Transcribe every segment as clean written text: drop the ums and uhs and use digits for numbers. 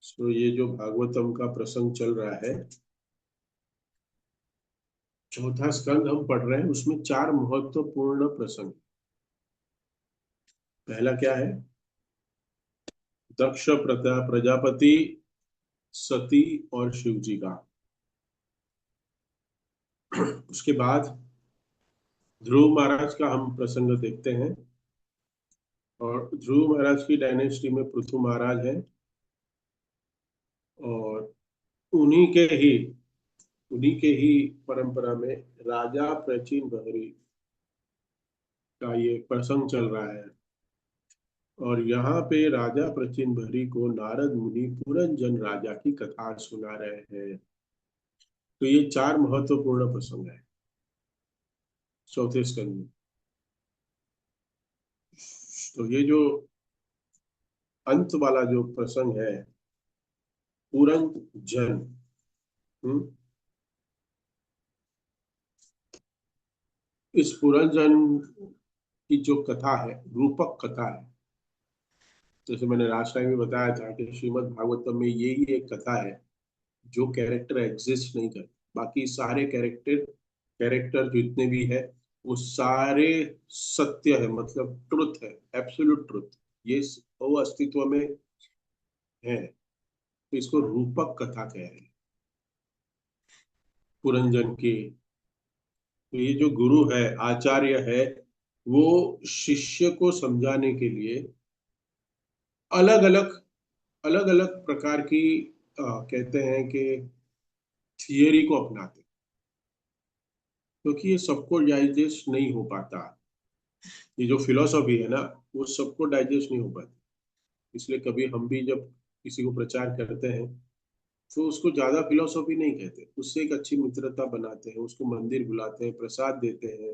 तो ये जो भागवतम का प्रसंग चल रहा है, चौथा स्कंद हम पढ़ रहे हैं, उसमें चार महत्वपूर्ण प्रसंग। पहला क्या है? दक्ष प्रजापति, सती और शिव जी का। उसके बाद ध्रुव महाराज का हम प्रसंग देखते हैं। और ध्रुव महाराज की डायनेस्टी में पृथु महाराज है। और उन्हीं के ही उन्हीं के ही परंपरा में राजा प्राचीन बहरी का ये प्रसंग चल रहा है। और यहाँ पे राजा प्राचीन बहरी को नारद मुनि पुरंजन राजा की कथा सुना रहे हैं। तो ये चार महत्वपूर्ण प्रसंग है चौथे स्कंद में। तो ये जो अंत वाला जो प्रसंग है, पुरंजन, हम्म, इस पुरंजन की जो कथा है, रूपक कथा है। जैसे मैंने लास्ट टाइम भी बताया था कि श्रीमद् भागवतम में यही एक कथा है जो कैरेक्टर एग्जिस्ट नहीं करते। बाकी सारे कैरेक्टर कैरेक्टर जितने भी है वो सारे सत्य है, मतलब ट्रुथ है, एब्सोल्यूट ट्रुथ। ये वो अस्तित्व में है। तो इसको रूपक कथा कह रहे हैं पुरंजन की। तो ये जो गुरु है, आचार्य है, वो शिष्य को समझाने के लिए अलग अलग अलग अलग प्रकार की कहते हैं कि थियरी को अपनाते हैं, क्योंकि ये सबको डाइजेस्ट नहीं हो पाता। ये जो फिलोसॉफी है ना, वो सबको डाइजेस्ट नहीं हो पाती। इसलिए कभी हम भी जब किसी को प्रचार करते हैं तो उसको ज्यादा फिलोसॉफी नहीं कहते, उससे एक अच्छी मित्रता बनाते हैं, उसको मंदिर बुलाते हैं, प्रसाद देते हैं,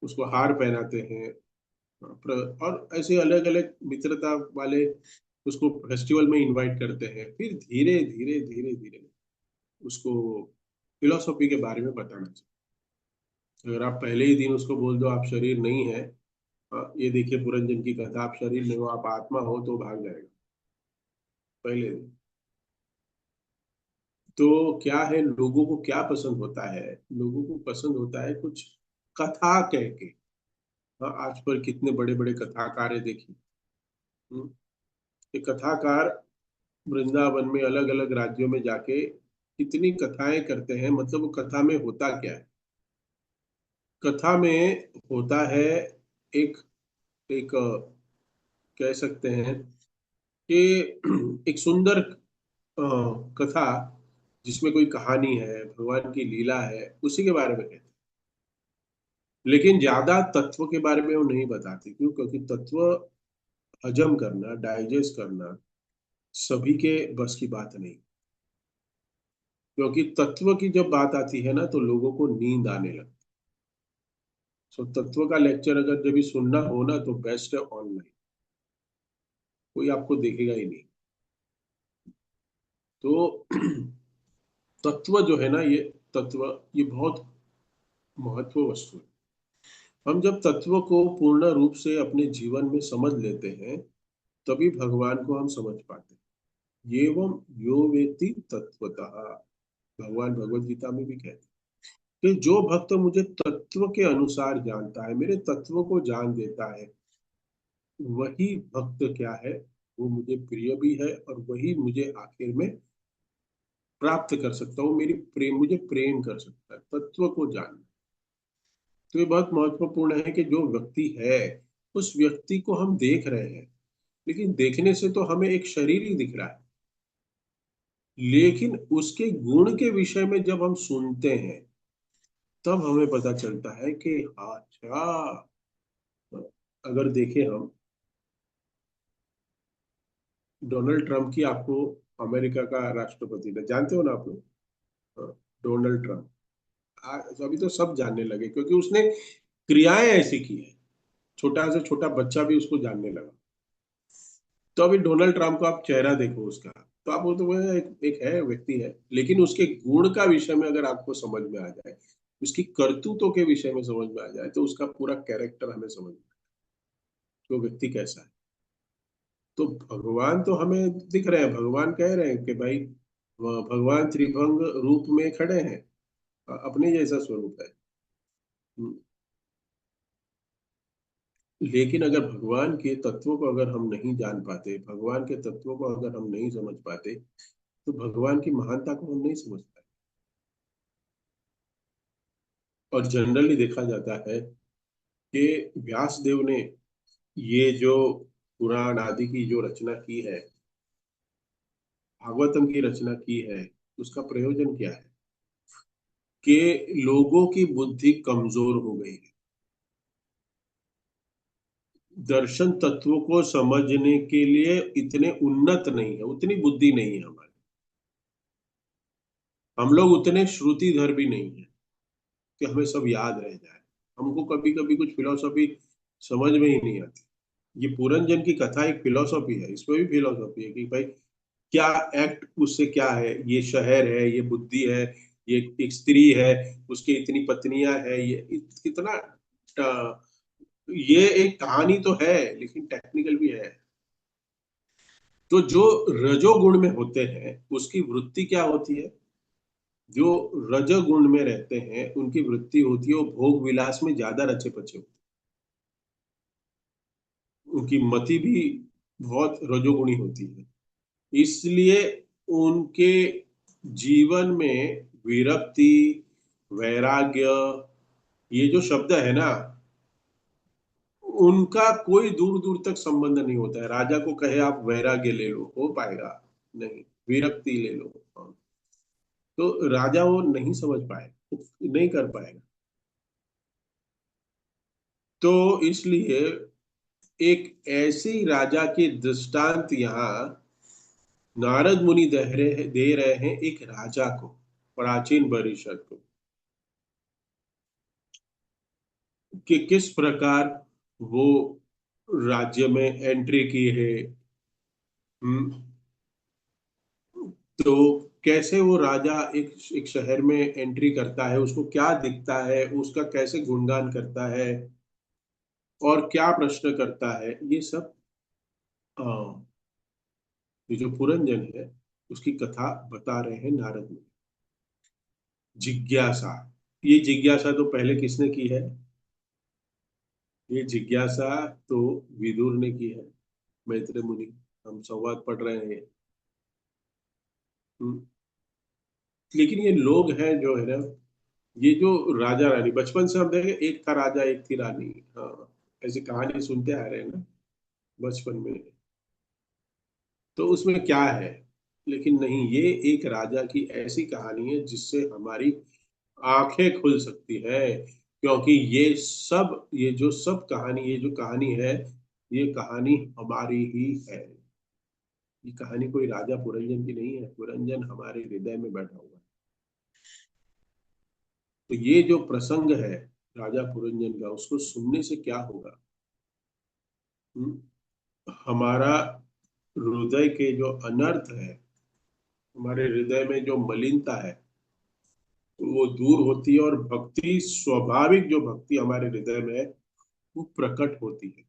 उसको हार पहनाते हैं, और ऐसे अलग अलग मित्रता वाले उसको फेस्टिवल में इनवाइट करते हैं। फिर धीरे धीरे धीरे धीरे उसको फिलोसॉफी के बारे में बताना चाहिए। अगर आप पहले ही दिन उसको बोल दो आप शरीर नहीं है, ये देखिए पुरंजन की कथा, आप शरीर नहीं हो आप आत्मा हो, तो भाग जाएगा पहले दिन। तो क्या है, लोगों को क्या पसंद होता है? लोगों को पसंद होता है कुछ कथा कह के। हाँ, आज पर कितने बड़े बड़े कथाकार है देखिए। हम्म, ये कथाकार वृंदावन में अलग अलग राज्यों में जाके कितनी कथाएं करते हैं। मतलब वो कथा में होता क्या है? कथा में होता है एक एक कह सकते हैं कि एक सुंदर कथा, जिसमें कोई कहानी है, भगवान की लीला है, उसी के बारे में कहते हैं। लेकिन ज्यादा तत्व के बारे में वो नहीं बताते। क्यों? क्योंकि तत्व हजम करना, डाइजेस्ट करना सभी के बस की बात नहीं। क्योंकि तत्व की जब बात आती है ना, तो लोगों को नींद आने लगती है। सो तत्व का लेक्चर अगर जब भी सुनना हो ना, तो बेस्ट है ऑनलाइन। कोई आपको देखेगा ही नहीं। तो तत्व जो है ना, ये तत्व, ये बहुत महत्व वस्तु है। हम जब तत्व को पूर्ण रूप से अपने जीवन में समझ लेते हैं, तभी भगवान को हम समझ पाते हैं। एवं यो वेति तत्वतः, भगवान भगवत गीता में भी कहते हैं कि जो भक्त मुझे तत्व के अनुसार जानता है, मेरे तत्व को जान देता है, वही भक्त क्या है, वो मुझे प्रिय भी है, और वही मुझे आखिर में प्राप्त कर सकता हूँ। मेरी प्रेम, मुझे प्रेम कर सकता है तत्व को जानना। तो ये बहुत महत्वपूर्ण है कि जो व्यक्ति है, उस व्यक्ति को हम देख रहे हैं, लेकिन देखने से तो हमें एक शरीर ही दिख रहा है। लेकिन उसके गुण के विषय में जब हम सुनते हैं, तब हमें पता चलता है कि अच्छा, अगर देखें हम डोनाल्ड ट्रंप की, आपको अमेरिका का राष्ट्रपति है, जानते हो ना आप लोग? हाँ, डोनाल्ड ट्रंप। अभी तो सब जानने लगे, क्योंकि उसने क्रियाएं ऐसी की है, छोटा से छोटा बच्चा भी उसको जानने लगा। तो अभी डोनाल्ड ट्रंप को आप चेहरा देखो उसका, तो आप वो तो वह एक है, व्यक्ति है, लेकिन उसके गुण का विषय में अगर आपको समझ में आ जाए, उसकी करतूतों के विषय में समझ में आ जाए, तो उसका पूरा कैरेक्टर हमें समझ में आए, वो व्यक्ति कैसा है। तो भगवान तो हमें दिख रहे हैं, भगवान कह रहे हैं कि भाई भगवान त्रिभंग रूप में खड़े हैं, अपने जैसा स्वरूप है। हम्म, लेकिन अगर भगवान के तत्वों को अगर हम नहीं जान पाते, भगवान के तत्वों को अगर हम नहीं समझ पाते, तो भगवान की महानता को हम नहीं समझ पाते। और जनरली देखा जाता है कि व्यास देव ने ये जो पुराण आदि की जो रचना की है, भागवतम की रचना की है, उसका प्रयोजन क्या है? कि लोगों की बुद्धि कमजोर हो गई है, दर्शन तत्वों को समझने के लिए इतने उन्नत नहीं है, उतनी बुद्धि नहीं है हमारी, हम लोग उतने श्रुतिधर भी नहीं है कि हमें सब याद रह जाए। हमको कभी कभी कुछ फिलोसॉफी समझ में ही नहीं आती। ये पुरंजन की कथा एक फिलोसॉफी है, इसमें भी फिलोसॉफी है कि भाई क्या एक्ट उससे क्या है, ये शहर है, ये बुद्धि है, ये एक स्त्री है, उसकी इतनी पत्नियां है, ये कितना ये एक कहानी तो है, लेकिन टेक्निकल भी है। तो जो रजोगुण में होते हैं उसकी वृत्ति क्या होती है? जो रजोगुण में रहते हैं उनकी वृत्ति होती है, वो भोग विलास में ज्यादा रचे पचे होते हैं, उनकी मति भी बहुत रजोगुणी होती है। इसलिए उनके जीवन में विरक्ति, वैराग्य, ये जो शब्द है ना, उनका कोई दूर दूर तक संबंध नहीं होता है। राजा को कहे आप वैराग्य ले लो, हो पाएगा? नहीं। विरक्ति ले लो, हाँ। तो राजा वो नहीं समझ पाएगा, नहीं कर पाएगा। तो इसलिए एक ऐसी राजा की दृष्टांत यहाँ नारद मुनि दे रहे हैं एक राजा को, प्राचीन परिषद को, कि किस प्रकार वो राज्य में एंट्री की है। हम्म, तो कैसे वो राजा एक एक शहर में एंट्री करता है, उसको क्या दिखता है, उसका कैसे गुणगान करता है, और क्या प्रश्न करता है, ये सब अ, ये जो पुरंजन है उसकी कथा बता रहे हैं नारद मुनि। जिज्ञासा, ये जिज्ञासा तो पहले किसने की है? ये जिज्ञासा तो विदुर ने की है, मैत्रेय मुनि। हम संवाद पढ़ रहे हैं। हम्म, लेकिन ये लोग हैं जो है ना, ये जो राजा रानी, बचपन से हम देखे एक था राजा एक थी रानी, हाँ, ऐसी कहानी सुनते आ रहे हैं ना बचपन में। तो उसमें क्या है? लेकिन नहीं, ये एक राजा की ऐसी कहानी है जिससे हमारी आंखें खुल सकती है। क्योंकि ये जो सब कहानी, ये जो कहानी है, ये कहानी हमारी ही है। ये कहानी कोई राजा पुरंजन की नहीं है, पुरंजन हमारे हृदय में बैठा हुआ है। तो ये जो प्रसंग है राजा पुरंजन का, उसको सुनने से क्या होगा? हम्म? हमारा हृदय के जो अनर्थ है, हमारे हृदय में जो मलिनता है, वो दूर होती है, और भक्ति, स्वाभाविक जो भक्ति हमारे हृदय में है, वो प्रकट होती है।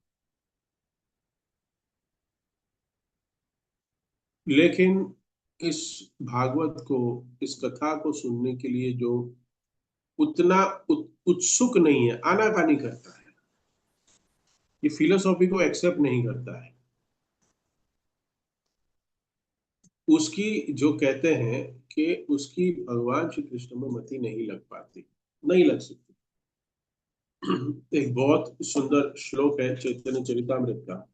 लेकिन इस भागवत को, इस कथा को सुनने के लिए जो उतना उत्सुक नहीं है, आनाकानी करता है, ये फिलोसॉफी को एक्सेप्ट नहीं करता है, उसकी जो कहते हैं कि उसकी भगवान श्री कृष्ण में मति नहीं लग पाती, नहीं लग सकती। एक बहुत सुंदर श्लोक है चैतन्य चरितामृत का।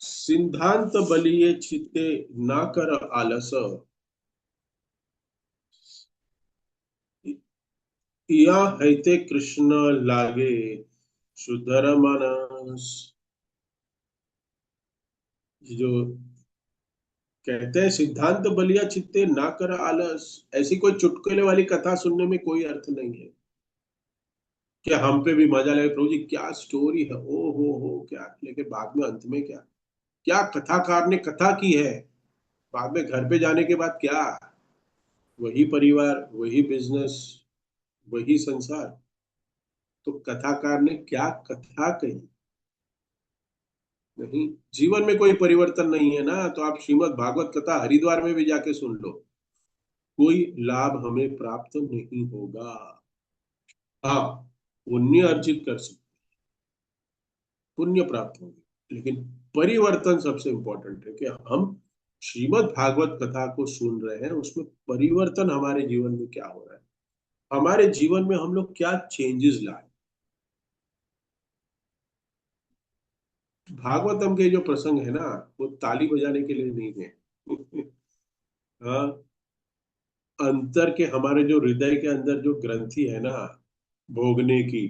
सिद्धांत बलिए चित्ते ना कर आलस, या हैते कृष्ण लागे सुधर मानस। ये जो कहते हैं सिद्धांत बलिया चित्ते ना कर आलस, ऐसी कोई चुटकुले वाली कथा सुनने में कोई अर्थ नहीं है कि हम पे भी मजा लगे, प्रभु जी क्या स्टोरी है, ओ हो क्या, लेकिन बाद में अंत में क्या, क्या कथाकार ने कथा की है, बाद में घर पे जाने के बाद क्या, वही परिवार, वही बिजनेस, वही संसार। तो कथाकार ने क्या कथा कही? नहीं, जीवन में कोई परिवर्तन नहीं है ना, तो आप श्रीमद् भागवत कथा हरिद्वार में भी जाके सुन लो, कोई लाभ हमें प्राप्त नहीं होगा। हाँ, पुण्य अर्जित कर सकते, पुण्य प्राप्त होंगे, लेकिन परिवर्तन सबसे इंपॉर्टेंट है कि हम श्रीमद् भागवत कथा को सुन रहे हैं, उसमें परिवर्तन हमारे जीवन में क्या हो रहा है, हमारे जीवन में हम लोग क्या चेंजेस लाए। भागवतम के जो प्रसंग है ना, वो ताली बजाने के लिए नहीं है। हाँ, अंतर के हमारे जो हृदय के अंदर जो ग्रंथि है ना, भोगने की,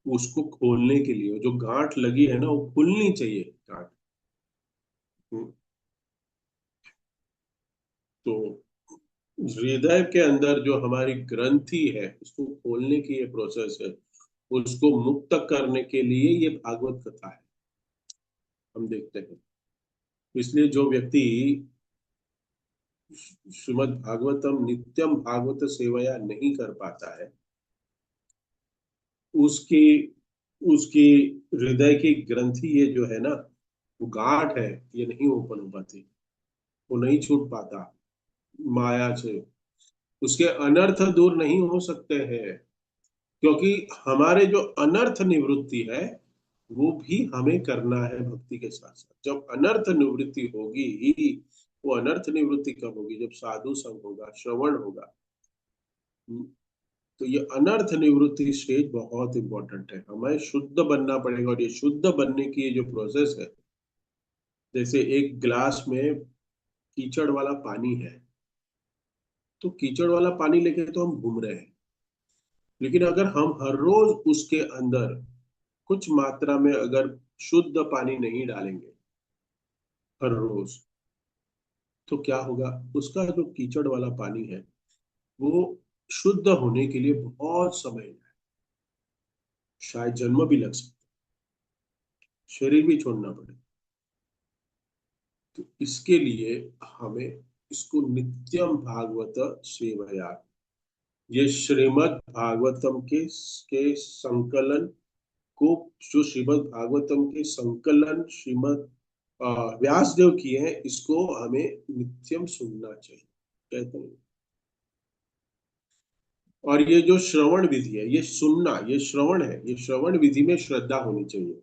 उसको खोलने के लिए जो गांठ लगी है ना, वो खुलनी चाहिए गांठ। हम्म, तो हृदय के अंदर जो हमारी ग्रंथि है, उसको खोलने की ये प्रोसेस है, उसको मुक्त करने के लिए ये भागवत कथा है, हम देखते हैं। इसलिए जो व्यक्ति श्रीमद् भागवतम नित्यम भागवत सेवया नहीं कर पाता है, उसकी उसकी हृदय की ग्रंथि ये जो है ना, वो गांठ है, ये नहीं ओपन हो पाती, वो नहीं छूट पाता माया से, उसके अनर्थ दूर नहीं हो सकते हैं, क्योंकि हमारे जो अनर्थ निवृत्ति है, वो भी हमें करना है भक्ति के साथ साथ। जब अनर्थ निवृत्ति होगी ही, वो अनर्थ निवृत्ति कब होगी, जब साधु संग होगा, श्रवण होगा। तो ये अनर्थ निवृत्ति स्टेज बहुत इंपॉर्टेंट है, हमें शुद्ध बनना पड़ेगा, और ये शुद्ध बनने की ये जो प्रोसेस है, जैसे एक गिलास में कीचड़ वाला पानी है, तो कीचड़ वाला पानी लेके तो हम घूम रहे हैं, लेकिन अगर हम हर रोज उसके अंदर कुछ मात्रा में अगर शुद्ध पानी नहीं डालेंगे हर रोज, तो क्या होगा, उसका जो कीचड़ वाला पानी है, वो शुद्ध होने के लिए बहुत समय है, शायद जन्म भी लग सकता है, शरीर भी छोड़ना पड़े। तो इसके लिए हमें इसको नित्यम भागवत सेवया, ये श्रीमद् भागवतम के संकलन को, जो श्रीमद् भागवतम के संकलन श्रीमद् व्यासदेव किए हैं, इसको हमें नित्यम सुनना चाहिए, कहते हैं। और ये जो श्रवण विधि है, ये सुनना, ये श्रवण है, ये श्रवण विधि में श्रद्धा होनी चाहिए।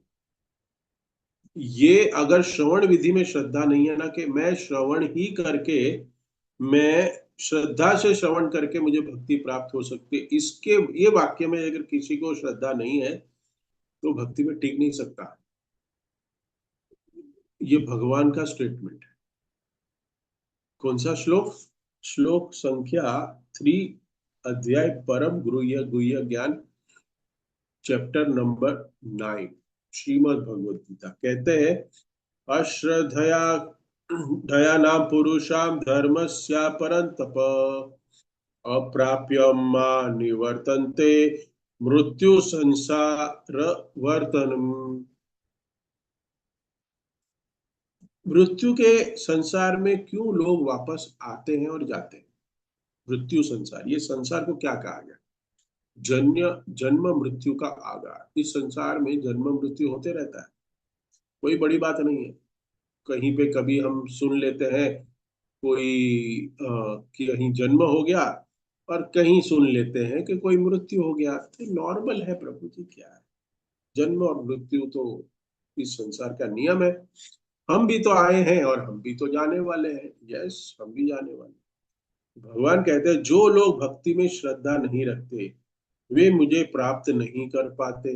ये अगर श्रवण विधि में श्रद्धा नहीं है ना, कि मैं श्रवण ही करके, मैं श्रद्धा से श्रवण करके मुझे भक्ति प्राप्त हो सकती है, इसके ये वाक्य में अगर किसी को श्रद्धा नहीं है, तो भक्ति में टिक नहीं सकता। ये भगवान का स्टेटमेंट है। कौन सा श्लोक? श्लोक संख्या 3, अध्याय परम गुह्य गुह्य ज्ञान, चैप्टर नंबर 9, श्रीमद् भगवद गीता, कहते हैं, अश्रद्धया दयानां पुरुषां धर्मस्य परन्तप, अप्राप्य मा निवर्तन्ते मृत्यु संसार वर्तनम। मृत्यु के संसार में क्यों लोग वापस आते हैं और जाते हैं? मृत्यु संसार, ये संसार को क्या कहा गया? जन्य जन्म मृत्यु का आगार, इस संसार में जन्म मृत्यु होते रहता है, कोई बड़ी बात नहीं है। कहीं पे कभी हम सुन लेते हैं कोई कि कहीं जन्म हो गया, और कहीं सुन लेते हैं कि कोई मृत्यु हो गया, तो नॉर्मल है प्रभु जी, क्या है, जन्म और मृत्यु तो इस संसार का नियम है। हम भी तो आए हैं और हम भी तो जाने वाले हैं, यस, हम भी जाने वाले हैं। भगवान कहते हैं, जो लोग भक्ति में श्रद्धा नहीं रखते, वे मुझे प्राप्त नहीं कर पाते,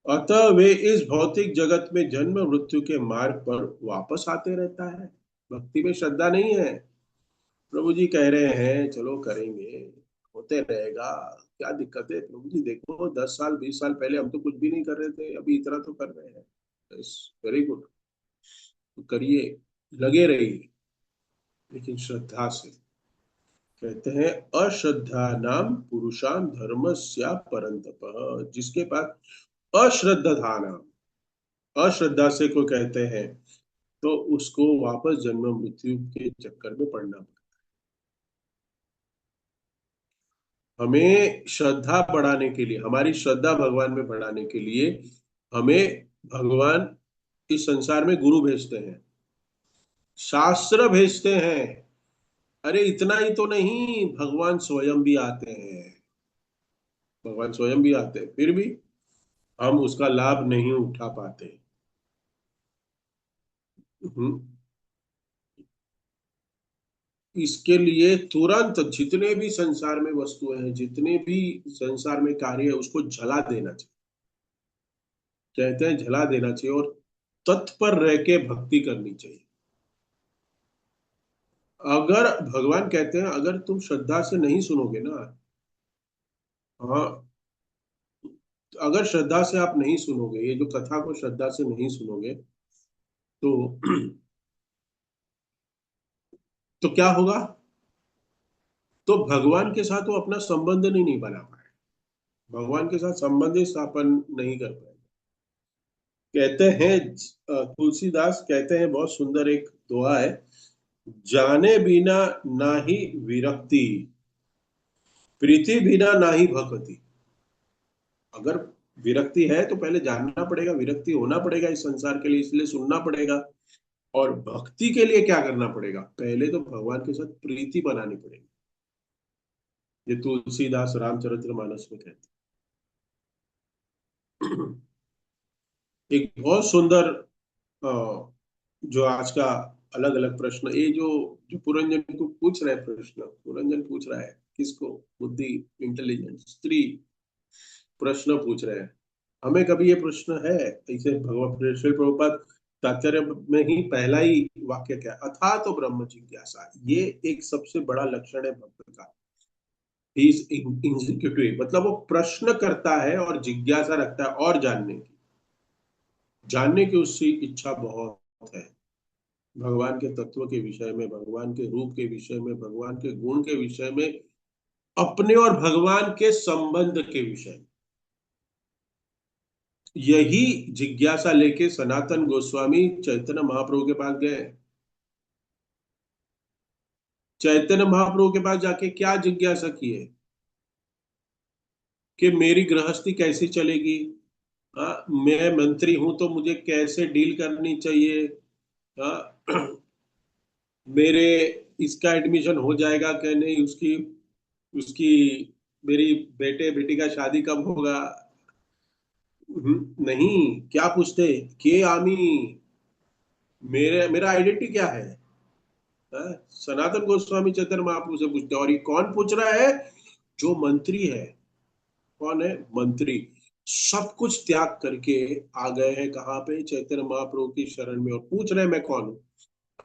अतः वे इस भौतिक जगत में जन्म मृत्यु के मार्ग पर वापस आते रहता है। भक्ति में श्रद्धा नहीं है, प्रभु जी कह रहे हैं चलो करेंगे, होते रहेगा, क्या दिक्कत है प्रभु जी, देखो 10 साल 20 साल पहले हम तो कुछ भी नहीं कर रहे थे, अभी इतना तो कर रहे हैं, वेरी गुड, तो करिए, लगे रहिए, लेकिन श्रद्धा से। कहते हैं, अश्रद्धा नाम पुरुषान धर्मस्या परंतप, जिसके पास अश्रद्धा नाम, अश्रद्धा से को कहते हैं, तो उसको वापस जन्म मृत्यु के चक्कर में पड़ना पड़ता है। हमें श्रद्धा बढ़ाने के लिए, हमारी श्रद्धा भगवान में बढ़ाने के लिए, हमें भगवान इस संसार में गुरु भेजते हैं, शास्त्र भेजते हैं। अरे इतना ही तो नहीं, भगवान स्वयं भी आते हैं। भगवान स्वयं भी आते हैं, फिर भी हम उसका लाभ नहीं उठा पाते। हम्म, इसके लिए तुरंत जितने भी संसार में वस्तुएं हैं, जितने भी संसार में कार्य है, उसको जला देना चाहिए। कहते हैं जला देना चाहिए, और तत्पर रह के भक्ति करनी चाहिए। अगर भगवान कहते हैं अगर तुम श्रद्धा से नहीं सुनोगे ना, हाँ, अगर श्रद्धा से आप नहीं सुनोगे, ये जो कथा को श्रद्धा से नहीं सुनोगे, तो तो क्या होगा? तो भगवान के साथ वो अपना संबंध नहीं बना पाए, भगवान के साथ संबंध ही स्थापन नहीं कर पाए। कहते हैं तुलसीदास कहते हैं, बहुत सुंदर एक दोहा है, जाने बिना नाही विरक्ति, प्रीति बिना नाही भक्ति। अगर विरक्ति है तो पहले जानना पड़ेगा, विरक्ति होना पड़ेगा इस संसार के लिए, इसलिए सुनना पड़ेगा। और भक्ति के लिए क्या करना पड़ेगा? पहले तो भगवान के साथ प्रीति बनानी पड़ेगी। ये तुलसीदास रामचरितमानस में कहते हैं। एक बहुत सुंदर जो आज का अलग अलग प्रश्न, ये जो जो पुरंजन को पूछ रहे हैं प्रश्न, पुरंजन पूछ रहा है किसको? बुद्धि, इंटेलिजेंस, स्त्री प्रश्न पूछ रहे हैं। हमें कभी ये प्रश्न है? ऐसे भगवान श्री प्रभुपाद तात्पर्य में ही पहला ही वाक्य क्या है? अथा तो ब्रह्म जिज्ञासा, ये एक सबसे बड़ा लक्षण है भक्त का। ही इज इंक्विजिटिव, मतलब वो प्रश्न करता है और जिज्ञासा रखता है, और जानने की उसकी इच्छा बहुत है। भगवान के तत्व के विषय में, भगवान के रूप के विषय में, भगवान के गुण के विषय में, अपने और भगवान के संबंध के विषय में। यही जिज्ञासा लेके सनातन गोस्वामी चैतन्य महाप्रभु के पास गए। चैतन्य महाप्रभु के पास जाके क्या जिज्ञासा की है? कि मेरी गृहस्थी कैसी चलेगी, मैं मंत्री हूं तो मुझे कैसे डील करनी चाहिए, हाँ, मेरे इसका एडमिशन हो जाएगा क्या नहीं, उसकी उसकी मेरी बेटे बेटी का शादी कब होगा। नहीं, क्या पूछते? के आमी, मेरा आइडेंटिटी क्या है? हाँ? सनातन गोस्वामी चैतन्य महाप्रभु से पूछते हैं, और ये कौन पूछ रहा है? जो मंत्री है। कौन है? मंत्री। सब कुछ त्याग करके आ गए हैं कहाँ पे? चैतन्य महाप्रभु की शरण में, और पूछ रहे हैं मैं कौन हूँ।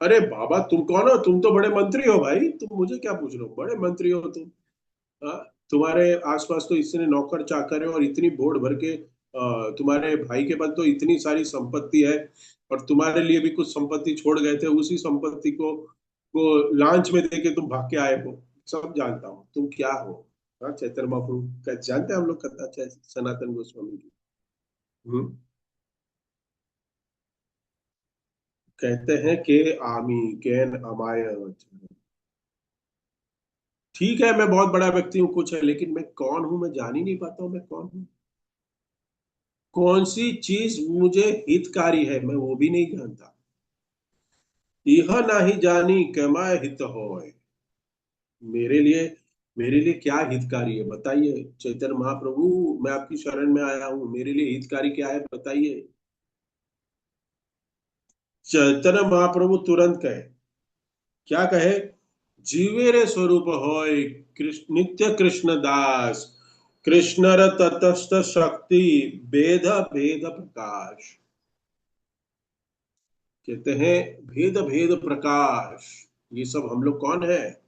अरे बाबा तुम कौन हो? तुम तो बड़े मंत्री हो भाई, तुम मुझे क्या पूछ रहे हो? बड़े मंत्री हो तुम। हाँ? तुम्हारे आसपास तो इतने नौकर चाकर है, और इतनी भोड़ भर के तुम्हारे भाई के पास तो इतनी सारी संपत्ति है, और तुम्हारे लिए भी कुछ संपत्ति छोड़ गए थे, उसी संपत्ति को लांच में देके तुम भाग के आए हो। सब जानता हूँ तुम क्या हो। हाँ, चैतन्य महाप्रभु का जानते हैं हम लोग कथा, सनातन गोस्वामी की। हम्म, कहते हैं कि आमी कैन अमाय, ठीक है मैं बहुत बड़ा व्यक्ति हूँ कुछ है, लेकिन मैं कौन हूं मैं जान ही नहीं पाता हूँ, मैं कौन हूँ। कौन सी चीज मुझे हितकारी है मैं वो भी नहीं जानता। यह नहीं जानी कमाय हित होय, मेरे लिए मेरे लिए क्या हितकारी है बताइए चैतन्य महाप्रभु। मैं आपकी शरण में आया हूँ, मेरे लिए हितकारी क्या है बताइए। चैतन्य महाप्रभु तुरंत कहे, क्या कहे? जीवे रे स्वरूप होय कृष्ण नित्य कृष्ण दास, कृष्ण र तटस्थ शक्ति, भेद भेद प्रकाश। कहते हैं भेद भेद प्रकाश। ये सब हम लोग कौन है?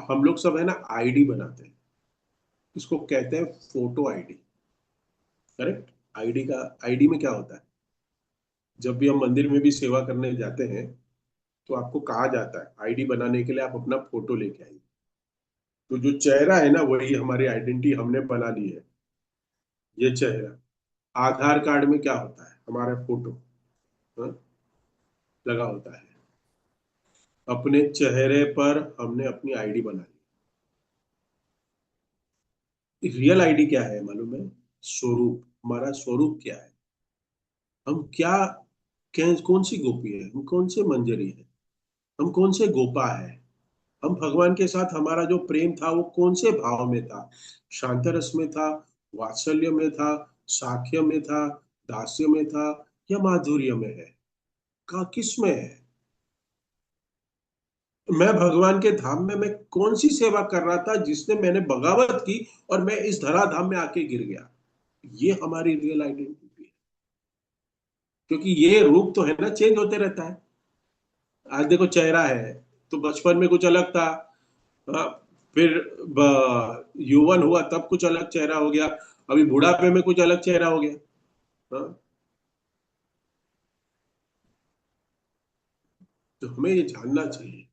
हम लोग सब है ना आईडी बनाते हैं, इसको कहते हैं फोटो आईडी। करेक्ट। आईडी का, आईडी में क्या होता है? जब भी हम मंदिर में भी सेवा करने जाते हैं, तो आपको कहा जाता है आईडी बनाने के लिए आप अपना फोटो लेके आइए। तो जो चेहरा है ना वही हमारी आइडेंटिटी हमने बना ली है। ये चेहरा, आधार कार्ड में क्या होता है? हमारा फोटो, हाँ, लगा होता है। अपने चेहरे पर हमने अपनी आईडी बना ली। रियल आईडी क्या है मालूम है? स्वरूप, हमारा स्वरूप क्या है? हम क्या, कौन सी गोपी है, हम कौन से मंजरी है, हम कौन से गोपा है। हम भगवान के साथ हमारा जो प्रेम था वो कौन से भाव में था, शांत रस में था, वात्सल्य में था, साख्य में था, दास्य में था, या माधुर्य में है, का किस में है। मैं भगवान के धाम में मैं कौन सी सेवा कर रहा था जिसने मैंने बगावत की और मैं इस धराधाम में आके गिर गया। ये हमारी रियल आइडेंटिटी है। क्योंकि ये रूप तो है ना, चेंज होते रहता है। आज देखो चेहरा है, तो बचपन में कुछ अलग था, हाँ, फिर यौवन हुआ तब कुछ अलग चेहरा हो गया, अभी बुढ़ापे में कुछ अलग चेहरा हो गया। हाँ, तो हमें ये जानना चाहिए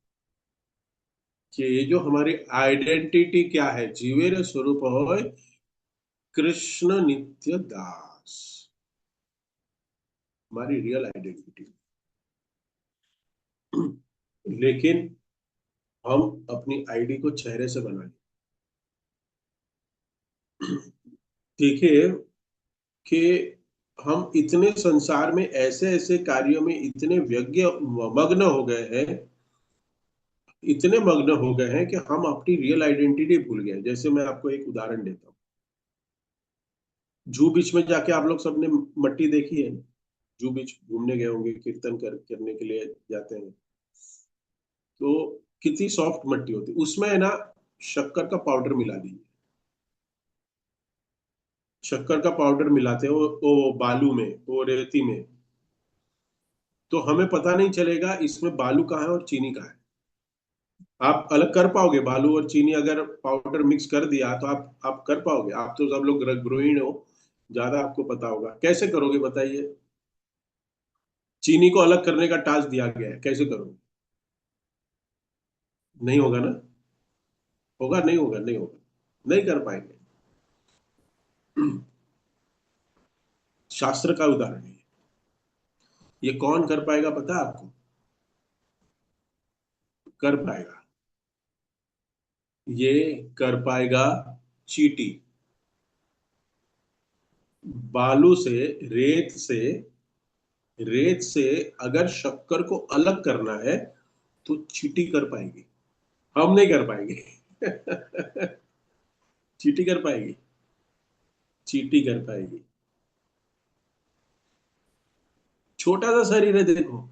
कि ये जो हमारी आइडेंटिटी क्या है, जीवेर स्वरूप होय कृष्ण नित्य दास, हमारी रियल आइडेंटिटी। लेकिन हम अपनी आईडी को चेहरे से बना लें। देखिए कि हम इतने संसार में ऐसे ऐसे कार्यों में इतने व्यग्र मग्न हो गए हैं, इतने मग्न हो गए हैं कि हम अपनी रियल आइडेंटिटी भूल गए। जैसे मैं आपको एक उदाहरण देता हूँ। जू बीच में जाके आप लोग सबने मट्टी देखी है। जू बीच घूमने गए होंगे, कीर्तन करने के लिए जाते हैं, तो कितनी सॉफ्ट मट्टी होती है, उसमें है ना शक्कर का पाउडर मिला दीजिए। शक्कर का पाउडर मिलाते हैं वो बालू में, वो रेती में, तो हमें पता नहीं चलेगा इसमें बालू कहाँ है और चीनी कहाँ है। आप अलग कर पाओगे? बालू और चीनी अगर पाउडर मिक्स कर दिया तो आप कर पाओगे? आप तो सब लोग गृहिणी हो, ज्यादा आपको पता होगा, कैसे करोगे बताइए? चीनी को अलग करने का टास्क दिया गया है, कैसे करोगे? नहीं होगा ना? होगा? नहीं होगा, नहीं होगा, नहीं कर पाएंगे। शास्त्र का उदाहरण है। ये कौन कर पाएगा पता है आपको? कर पाएगा, ये कर पाएगा चीटी। बालू से, रेत से, रेत से अगर शक्कर को अलग करना है तो चीटी कर पाएगी, हम नहीं कर पाएंगे। चीटी कर पाएगी, चीटी कर पाएगी। छोटा सा शरीर है देखो,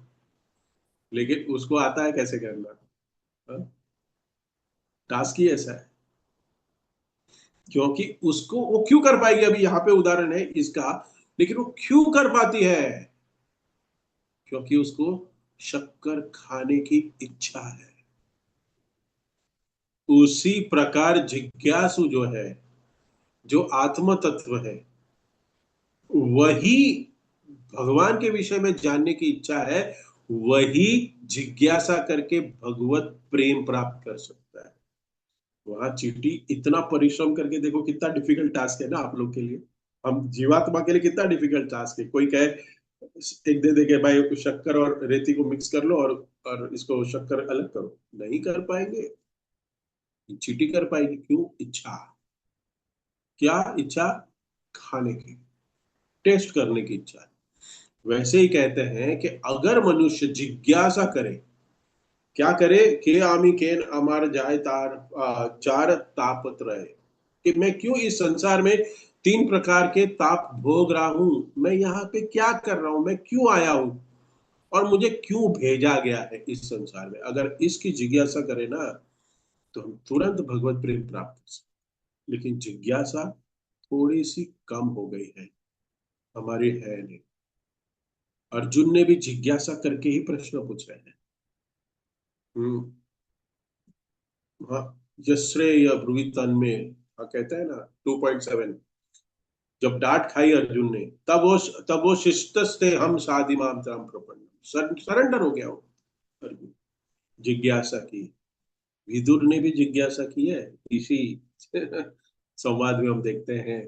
लेकिन उसको आता है कैसे करना। हाँ? टास्क ही ऐसा है। क्योंकि उसको वो क्यों कर पाएगी, अभी यहाँ पे उदाहरण है इसका, लेकिन वो क्यों कर पाती है? क्योंकि उसको शक्कर खाने की इच्छा है। उसी प्रकार जिज्ञासु जो है, जो आत्म तत्व है, वही भगवान के विषय में जानने की इच्छा है, वही जिज्ञासा करके भगवत प्रेम प्राप्त कर सकता है। वहां चींटी इतना परिश्रम करके, देखो कितना डिफिकल्ट टास्क है ना आप लोग के लिए। हम जीवात्मा के लिए कितना डिफिकल्ट टास्क है। कोई कहे एक दे दे के भाई शक्कर और रेती को मिक्स कर लो और इसको शक्कर अलग करो, नहीं कर पाएंगे। चींटी कर पाएगी, क्यों? इच्छा। क्या इच्छा? खाने की, टेस्ट करने की इच्छा। वैसे ही कहते हैं कि अगर मनुष्य जिज्ञासा करे, क्या करे? के आमी केन अमर जाय तार चार तापत रहे, कि मैं क्यों इस संसार में तीन प्रकार के ताप भोग रहा हूं, मैं यहाँ पे क्या कर रहा हूं, मैं क्यों आया हूं, और मुझे क्यों भेजा गया है इस संसार में। अगर इसकी जिज्ञासा करे ना, तो हम तुरंत भगवत प्रेम प्राप्त कर सकते। लेकिन जिज्ञासा थोड़ी सी कम हो गई है, हमारी है नहीं। अर्जुन ने भी जिज्ञासा करके ही प्रश्न पूछे हैं। हम्म। हाँ, यश्रेय ब्रुवी तन्मे, हाँ कहता है ना 2.7, जब डांट खाई अर्जुन ने, तब वो शिस्तस्ते हम साधि माम ताम प्रपन्न, सरेंडर हो गया वो अर्जुन। जिज्ञासा की, विदुर ने भी जिज्ञासा की है, इसी संवाद में हम देखते हैं।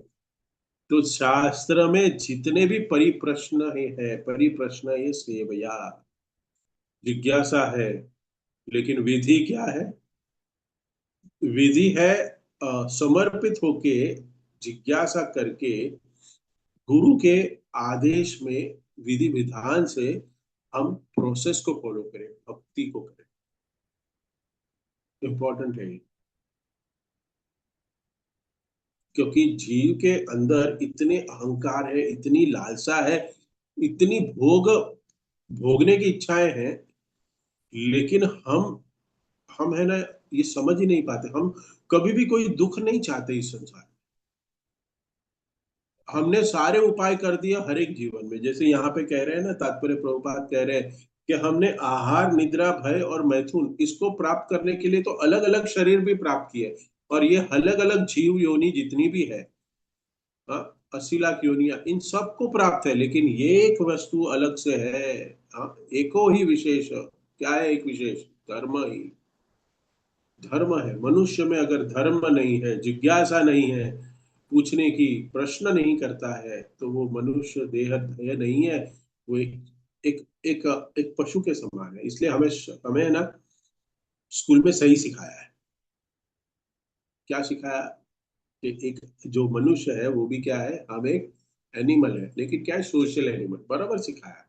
तो शास्त्र में जितने भी परिप्रश्न है, परिप्रश्न ये सेवया, जिज्ञासा है। लेकिन विधि क्या है? विधि है समर्पित होके, जिज्ञासा करके, गुरु के आदेश में विधि विधान से हम प्रोसेस को फॉलो करें, भक्ति को करें। इंपॉर्टेंट है ये। क्योंकि जीव के अंदर इतने अहंकार है, इतनी लालसा है, इतनी भोगने की इच्छाएं हैं, लेकिन हम है ना, ये समझ ही नहीं पाते। हम कभी भी कोई दुख नहीं चाहते इस संसार में। हमने सारे उपाय कर दिए हर एक जीवन में, जैसे यहाँ पे कह रहे हैं ना, तात्पर्य प्रभुपाद कह रहे हैं कि हमने आहार, निद्रा, भय और मैथुन इसको प्राप्त करने के लिए तो अलग अलग शरीर भी प्राप्त किए। और ये अलग अलग जीव योनि जितनी भी है, हाँ, 80 लाख योनिया, इन सबको प्राप्त है, लेकिन ये एक वस्तु अलग से है। हाँ, एको ही विशेष। क्या है एक विशेष? धर्म ही। धर्म है। मनुष्य में अगर धर्म नहीं है, जिज्ञासा नहीं है, पूछने की, प्रश्न नहीं करता है, तो वो मनुष्य देह देह नहीं है। वो एक एक एक पशु के समान है। इसलिए हमें हमें ना स्कूल में सही सिखाया है। क्या सिखाया? कि एक जो मनुष्य है वो भी क्या है, हम एक एनिमल है, लेकिन क्या है, सोशल एनिमल, बराबर सिखाया।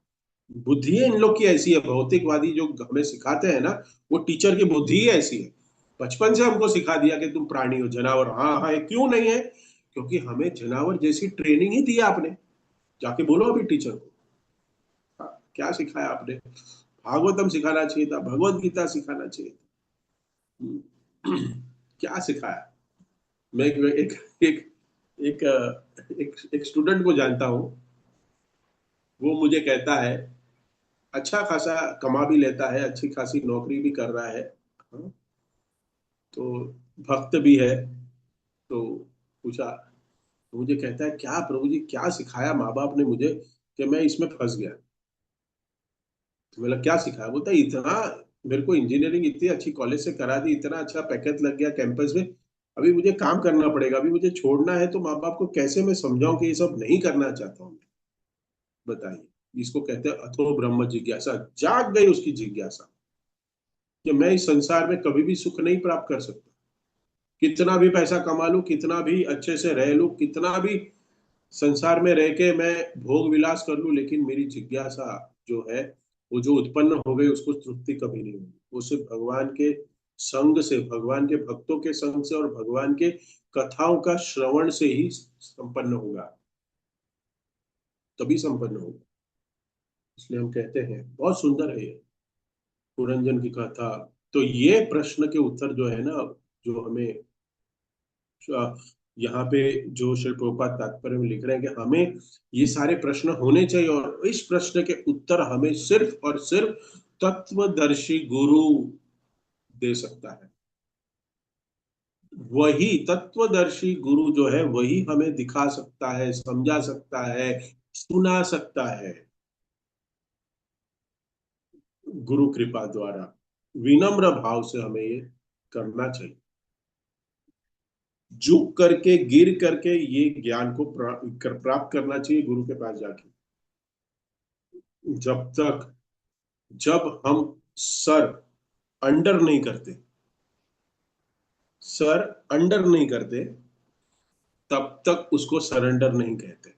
बुद्धि इन लोग की ऐसी है, भौतिकवादी जो हमें सिखाते हैं ना, वो टीचर की बुद्धि ही ऐसी है। बचपन से हमको सिखा दिया कि तुम प्राणी हो, जानवर। हाँ हाँ, ये क्यों नहीं है? क्योंकि हमें जानवर जैसी ट्रेनिंग ही दी है आपने। जाके बोलो अभी टीचर को। हाँ, क्या सिखाया आपने? भागवतम सिखाना चाहिए था, भगवत गीता सिखाना चाहिए था। क्या सिखाया? मैं एक एक एक स्टूडेंट को जानता हूँ। वो मुझे कहता है, अच्छा खासा कमा भी लेता है, अच्छी खासी नौकरी भी कर रहा है, हाँ, तो भक्त भी है। तो पूछा, मुझे कहता है, क्या प्रभु जी, क्या सिखाया माँ बाप ने मुझे कि मैं इसमें फंस गया? तो बोला, क्या सिखाया? बोलता है, इतना मेरे को इंजीनियरिंग इतनी अच्छी कॉलेज से करा दी, इतना अच्छा पैकेज लग गया कैंपस में, अभी मुझे काम करना पड़ेगा, अभी मुझे छोड़ना है, तो माँ बाप को कैसे मैं समझाऊं कि ये सब नहीं करना चाहता हूँ? बताइए। इसको कहते हैं अथो ब्रह्म जिज्ञासा। जाग गई उसकी जिज्ञासा कि मैं इस संसार में कभी भी सुख नहीं प्राप्त कर सकता। कितना भी पैसा कमा लूं, कितना भी अच्छे से रह लूं, कितना भी संसार में रह के मैं भोग विलास कर लूं, लेकिन मेरी जिज्ञासा जो है, वो जो उत्पन्न हो गई, उसको तृप्ति कभी नहीं होगी। वो सिर्फ भगवान के संग से, भगवान के भक्तों के संग से और भगवान के कथाओं का श्रवण से ही संपन्न होगा। तभी संपन्न होगा। इसलिए हम कहते हैं, बहुत सुंदर है ये पुरंजन की कथा। तो ये प्रश्न के उत्तर जो है ना, जो हमें अ, यहाँ पे जो श्री प्रभुपाद तात्पर्य में लिख रहे हैं कि हमें ये सारे प्रश्न होने चाहिए, और इस प्रश्न के उत्तर हमें सिर्फ और सिर्फ तत्वदर्शी गुरु दे सकता है। वही तत्वदर्शी गुरु जो है, वही हमें दिखा सकता है, समझा सकता है, सुना सकता है। गुरु कृपा द्वारा विनम्र भाव से हमें ये करना चाहिए। झुक करके, गिर करके ये ज्ञान को प्राप्त करना चाहिए गुरु के पास जाके। जब तक, जब हम सर अंडर नहीं करते, सर अंडर नहीं करते, तब तक उसको सरेंडर नहीं कहते।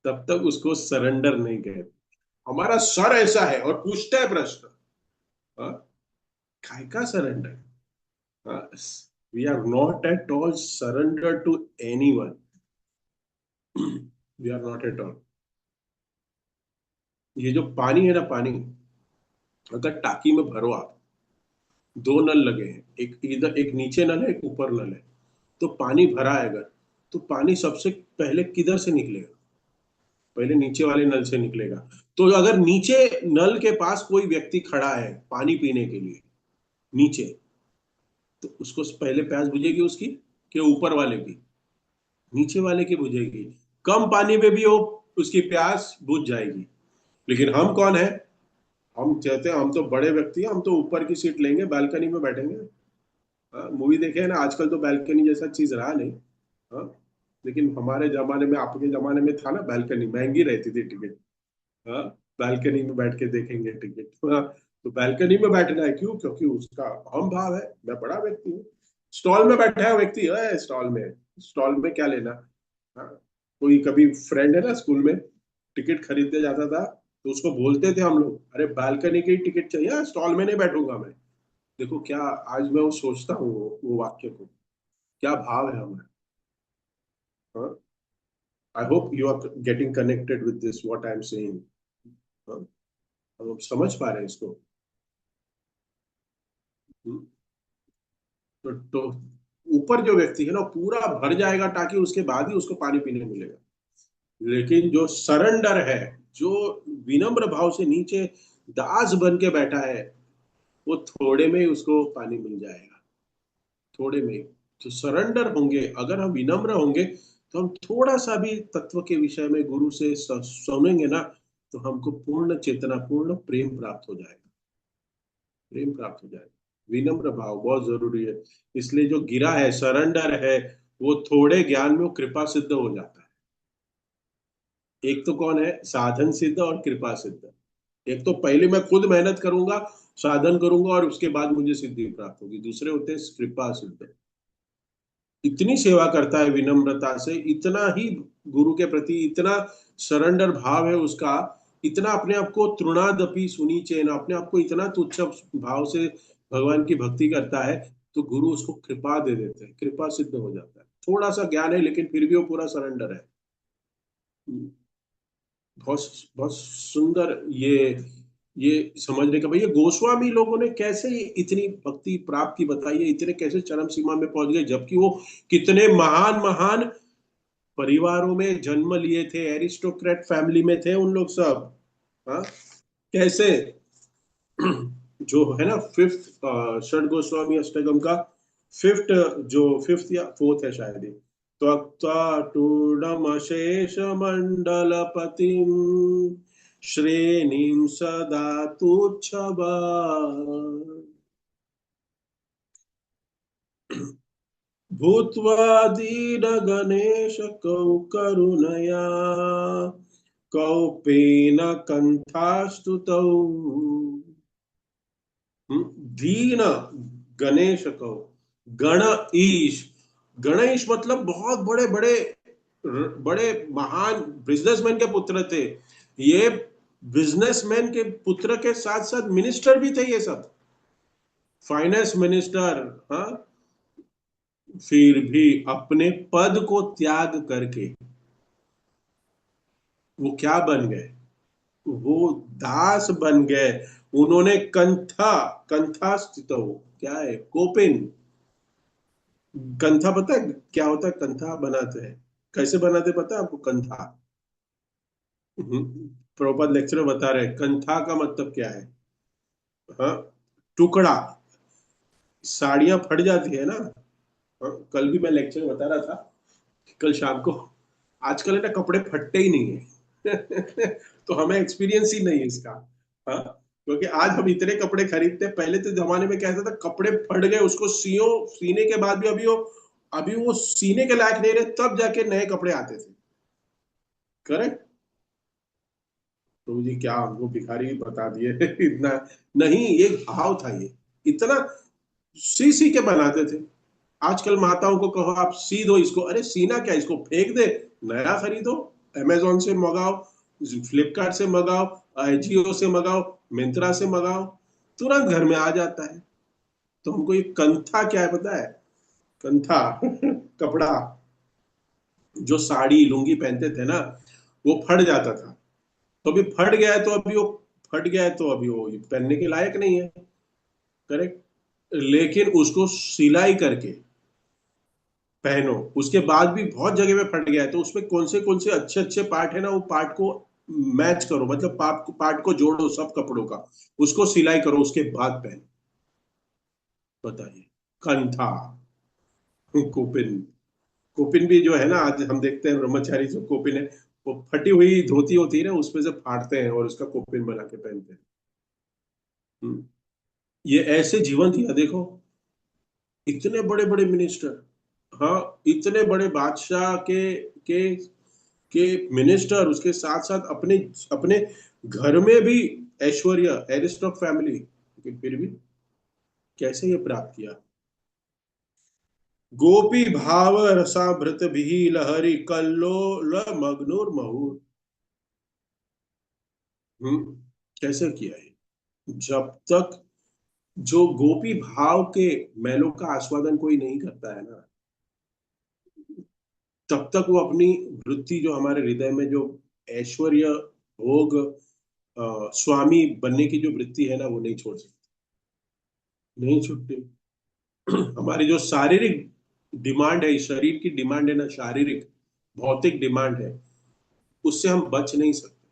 तब तक उसको सरेंडर नहीं कहते। हमारा सर ऐसा है और पूछता है प्रश्न, हाँ, काय का surrender? We are not at all surrender to anyone. We are not at all. ये जो पानी है ना, पानी अगर टाकी में भरो आप, दो नल लगे हैं, एक इधर, एक नीचे नल है, एक ऊपर नल है, तो पानी भरा है अगर, तो पानी सबसे पहले किधर से निकलेगा? पहले नीचे वाले नल से निकलेगा। तो अगर नीचे नल के पास कोई व्यक्ति खड़ा है पानी पीने के लिए, नीचे, तो उसको पहले प्यास बुझेगी उसकी, कि ऊपर वाले की? नीचे वाले की बुझेगी। कम पानी में भी वो, उसकी प्यास बुझ जाएगी। लेकिन हम कौन है? हम कहते हैं हम तो बड़े व्यक्ति हैं, हम तो ऊपर की सीट लेंगे, बालकनी में बैठेंगे। मूवी देखे है ना, आजकल तो बैल्कनी जैसा चीज रहा नहीं। हाँ, लेकिन हमारे जमाने में, आपके जमाने में था ना, बैल्कनी महंगी रहती थी टिकट। हाँ, बैल्कनी में बैठ के देखेंगे टिकट। हाँ, तो बैल्कनी में बैठना है क्यों? क्योंकि उसका अहम भाव है, मैं बड़ा व्यक्ति हूँ। स्टॉल में बैठा है व्यक्ति है, स्टॉल में, स्टॉल में क्या लेना? हाँ, कोई कभी फ्रेंड है ना स्कूल में, टिकट खरीदने जाता था तो उसको बोलते थे हम लोग, अरे बालकनी की टिकट चाहिए, स्टॉल में नहीं बैठूंगा मैं। देखो क्या, आज मैं वो सोचता हूँ वो वाक्य को, क्या भाव है हमारा। हाँ, I hope you are getting connected with this what I am saying. हाँ, हम लोग समझ पा रहे हैं इसको। हम्म, तो ऊपर जो व्यक्ति है ना पूरा भर जाएगा ताकि उसके बाद ही उसको पानी पीने मिलेगा, लेकिन जो सरेंडर है, जो विनम्र भाव से नीचे दास बन के बैठा है, वो थोड़े में ही उसको पानी मिल जाएगा, थोड़े में ही। जो सरेंडर होंगे, अगर हम विनम्र होंगे, तो हम थोड़ा सा भी तत्व के विषय में गुरु से सुनेंगे ना, तो हमको पूर्ण चेतना, पूर्ण प्रेम प्राप्त हो जाएगा, प्रेम प्राप्त हो जाएगा। विनम्र भाव बहुत जरूरी है। इसलिए जो गिरा है, सरेंडर है, वो थोड़े ज्ञान में वो कृपा सिद्ध हो जाता है। एक तो कौन है, साधन सिद्ध और कृपा सिद्ध। एक तो पहले मैं खुद मेहनत करूंगा, साधन करूंगा, और उसके बाद मुझे सिद्धि प्राप्त होगी। दूसरे होते हैं कृपा सिद्ध। इतनी सेवा करता है विनम्रता से, इतना ही गुरु के प्रति इतना सरेंडर भाव है उसका, इतना अपने आप को तृणादपि सुनीचेन, अपने आप को इतना तुच्छ भाव से भगवान की भक्ति करता है, तो गुरु उसको कृपा दे देते हैं, कृपा सिद्ध हो जाता है। थोड़ा सा ज्ञान है लेकिन फिर भी वो पूरा सरेंडर है। बहुत बहुत सुंदर ये समझने का। भैया गोस्वामी लोगों ने कैसे ये इतनी भक्ति प्राप्त की बताइए, इतने कैसे चरम सीमा में पहुंच गए, जबकि वो कितने महान महान परिवारों में जन्म लिए थे, एरिस्टोक्रेट फैमिली में थे उन लोग सब। हाँ, कैसे जो है ना फिफ्थ, षड गोस्वामी अष्टकम का फिफ्थ, जो फिफ्थ या फोर्थ है शायद ये, त्वक्ताटूडमशेष मंडलपतिम श्रेणीं सदा तुच्छबा भूत्वा दीनगणेश कौ करुणया कौपेन कण्ठास्तुतौ। दीन गणेश कौ, गण ईश, गणेश मतलब बहुत बड़े बड़े बड़े महान बिजनेसमैन के पुत्र थे ये। बिजनेसमैन के पुत्र के साथ साथ मिनिस्टर भी थे ये सब, फाइनेंस मिनिस्टर। हाँ, फिर भी अपने पद को त्याग करके वो क्या बन गए, वो दास बन गए। उन्होंने कंथा, कंथा स्थित हो, क्या है कोपिन, कंथा पता है क्या होता है, कंथा बनाते हैं, कैसे बनाते पता है आपको कंथा? प्रभुपाद लेक्चर में बता रहे हैं कंथा का मतलब क्या है। हाँ, टुकड़ा, साड़ियां फट जाती है ना। हाँ, कल भी मैं लेक्चर में बता रहा था, कल शाम को, आजकल है ना कपड़े फटते ही नहीं है तो हमें एक्सपीरियंस ही नहीं है इसका। हाँ, क्योंकि आज हम इतने कपड़े खरीदते हैं, पहले तो जमाने में क्या था, कपड़े फट गए उसको सियो, सीने के बाद भी अभी वो सीने के लायक नहीं रहे, तब जाके नए कपड़े आते थे। करेक्ट। प्रभु जी क्या हमको भिखारी बता दिए इतना नहीं, एक भाव था ये, इतना सी सी के बनाते थे। आजकल माताओं को कहो आप सी दो इसको, अरे सीना क्या, इसको फेंक दे, नया खरीदो, अमेजोन से मंगाओ, फ्लिपकार्ट से मंगाओ, जियो से मंगाओ, मिंत्रा से मंगाओ, तुरंत घर में आ जाता है। तो हमको ये कंथा क्या है पता है, कंथा कपड़ा, जो साड़ी लुंगी पहनते थे ना, वो फट जाता था। तो अभी फट गया है तो अभी वो फट गया है तो अभी वो पहनने के लायक नहीं है। करेक्ट। लेकिन उसको सिलाई करके पहनो, उसके बाद भी बहुत जगह पे फट गया है, तो उसमें कौन से अच्छे अच्छे पार्ट है ना, वो पार्ट को मैच करो, मतलब पार्ट को जोड़ो सब कपड़ों का, उसको सिलाई करो, उसके बाद पहनो। बताइए, कंथा, कोपिन, कोपिन भी जो है ना, आज हम देखते हैं ब्रह्मचारी जो कोपिन है, वो फटी हुई धोती होती है ना, उसमें से फाड़ते हैं और उसका कोपिन बना के पहनते हैं। हम्म, ये ऐसे जीवन दिया देखो, इतने बड़े बड़े मिनिस्टर, हाँ, इतने बड़े बादशाह के के मिनिस्टर, उसके साथ साथ अपने अपने घर में भी ऐश्वर्य, एरिस्टॉक फैमिली, लेकिन फिर भी कैसे ये प्राप्त किया। गोपी भाव रसाभृत भी लहरी कल्लोल मग्नोर महुर। हम्म। कैसे किया है? जब तक जो गोपी भाव के मैलों का आस्वादन कोई नहीं करता है ना, तब तक वो अपनी वृत्ति, जो हमारे हृदय में जो ऐश्वर्य भोग स्वामी बनने की जो वृत्ति है ना, वो नहीं छोड़ सकती, नहीं छूटती। हमारी जो शारीरिक डिमांड है, इस शरीर की डिमांड है ना, शारीरिक भौतिक डिमांड है, उससे हम बच नहीं सकते,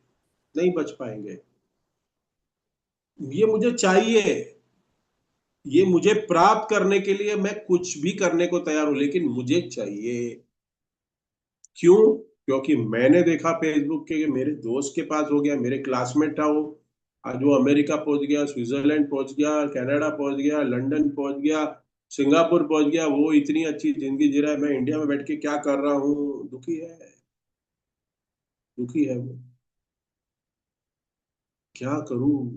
नहीं बच पाएंगे। ये मुझे चाहिए, ये मुझे प्राप्त करने के लिए मैं कुछ भी करने को तैयार हूं, लेकिन मुझे चाहिए। क्यों? क्योंकि मैंने देखा फेसबुक के कि मेरे दोस्त के पास हो गया, मेरे क्लासमेट था वो, आज वो अमेरिका पहुंच गया, स्विट्जरलैंड पहुंच गया, कनाडा पहुंच गया, लंदन पहुंच गया, सिंगापुर पहुंच गया, वो इतनी अच्छी जिंदगी जी रहा है, मैं इंडिया में बैठ के क्या कर रहा हूँ, दुखी है, दुखी है वो। क्या करूं?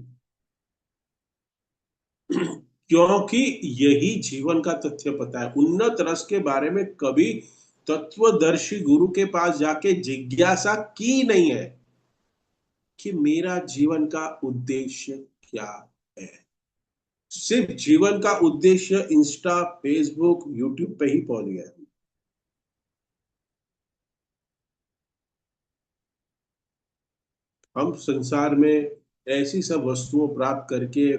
क्योंकि यही जीवन का तथ्य पता है, उन्नत रस के बारे में कभी तत्वदर्शी गुरु के पास जाके जिज्ञासा की नहीं है कि मेरा जीवन का उद्देश्य क्या है। सिर्फ जीवन का उद्देश्य इंस्टा, फेसबुक, यूट्यूब पे ही पहुंच गया है। हम संसार में ऐसी सब वस्तुओं प्राप्त करके